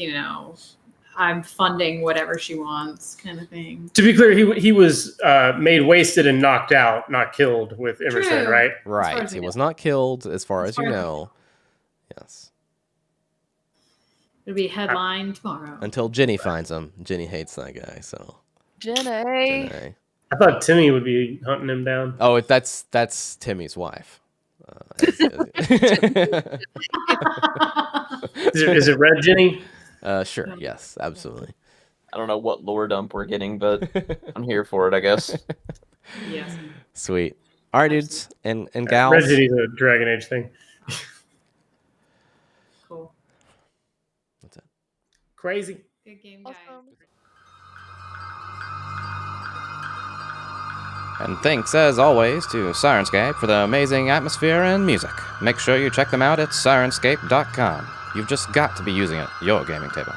I'm funding whatever she wants, kind of thing. To be clear, he was made wasted and knocked out, not killed with Emerson, True. right? Right. as He we was not killed, as far as you far as we know. Yes. It'll be a headline tomorrow. Until Jenny finds him. Jenny hates that guy, so. Jenny. Jenny. I thought Timmy would be hunting him down. Oh, that's Timmy's wife. Is it Red Jenny? Sure. Yes, absolutely. I don't know what lore dump we're getting, but I'm here for it, I guess. Yes. Sweet. All right, dudes and gals. Red City's a Dragon Age thing. Cool. What's that? Crazy. Good game, guys. Awesome. And thanks, as always, to Syrinscape for the amazing atmosphere and music. Make sure you check them out at Syrinscape.com. You've just got to be using it at your gaming table.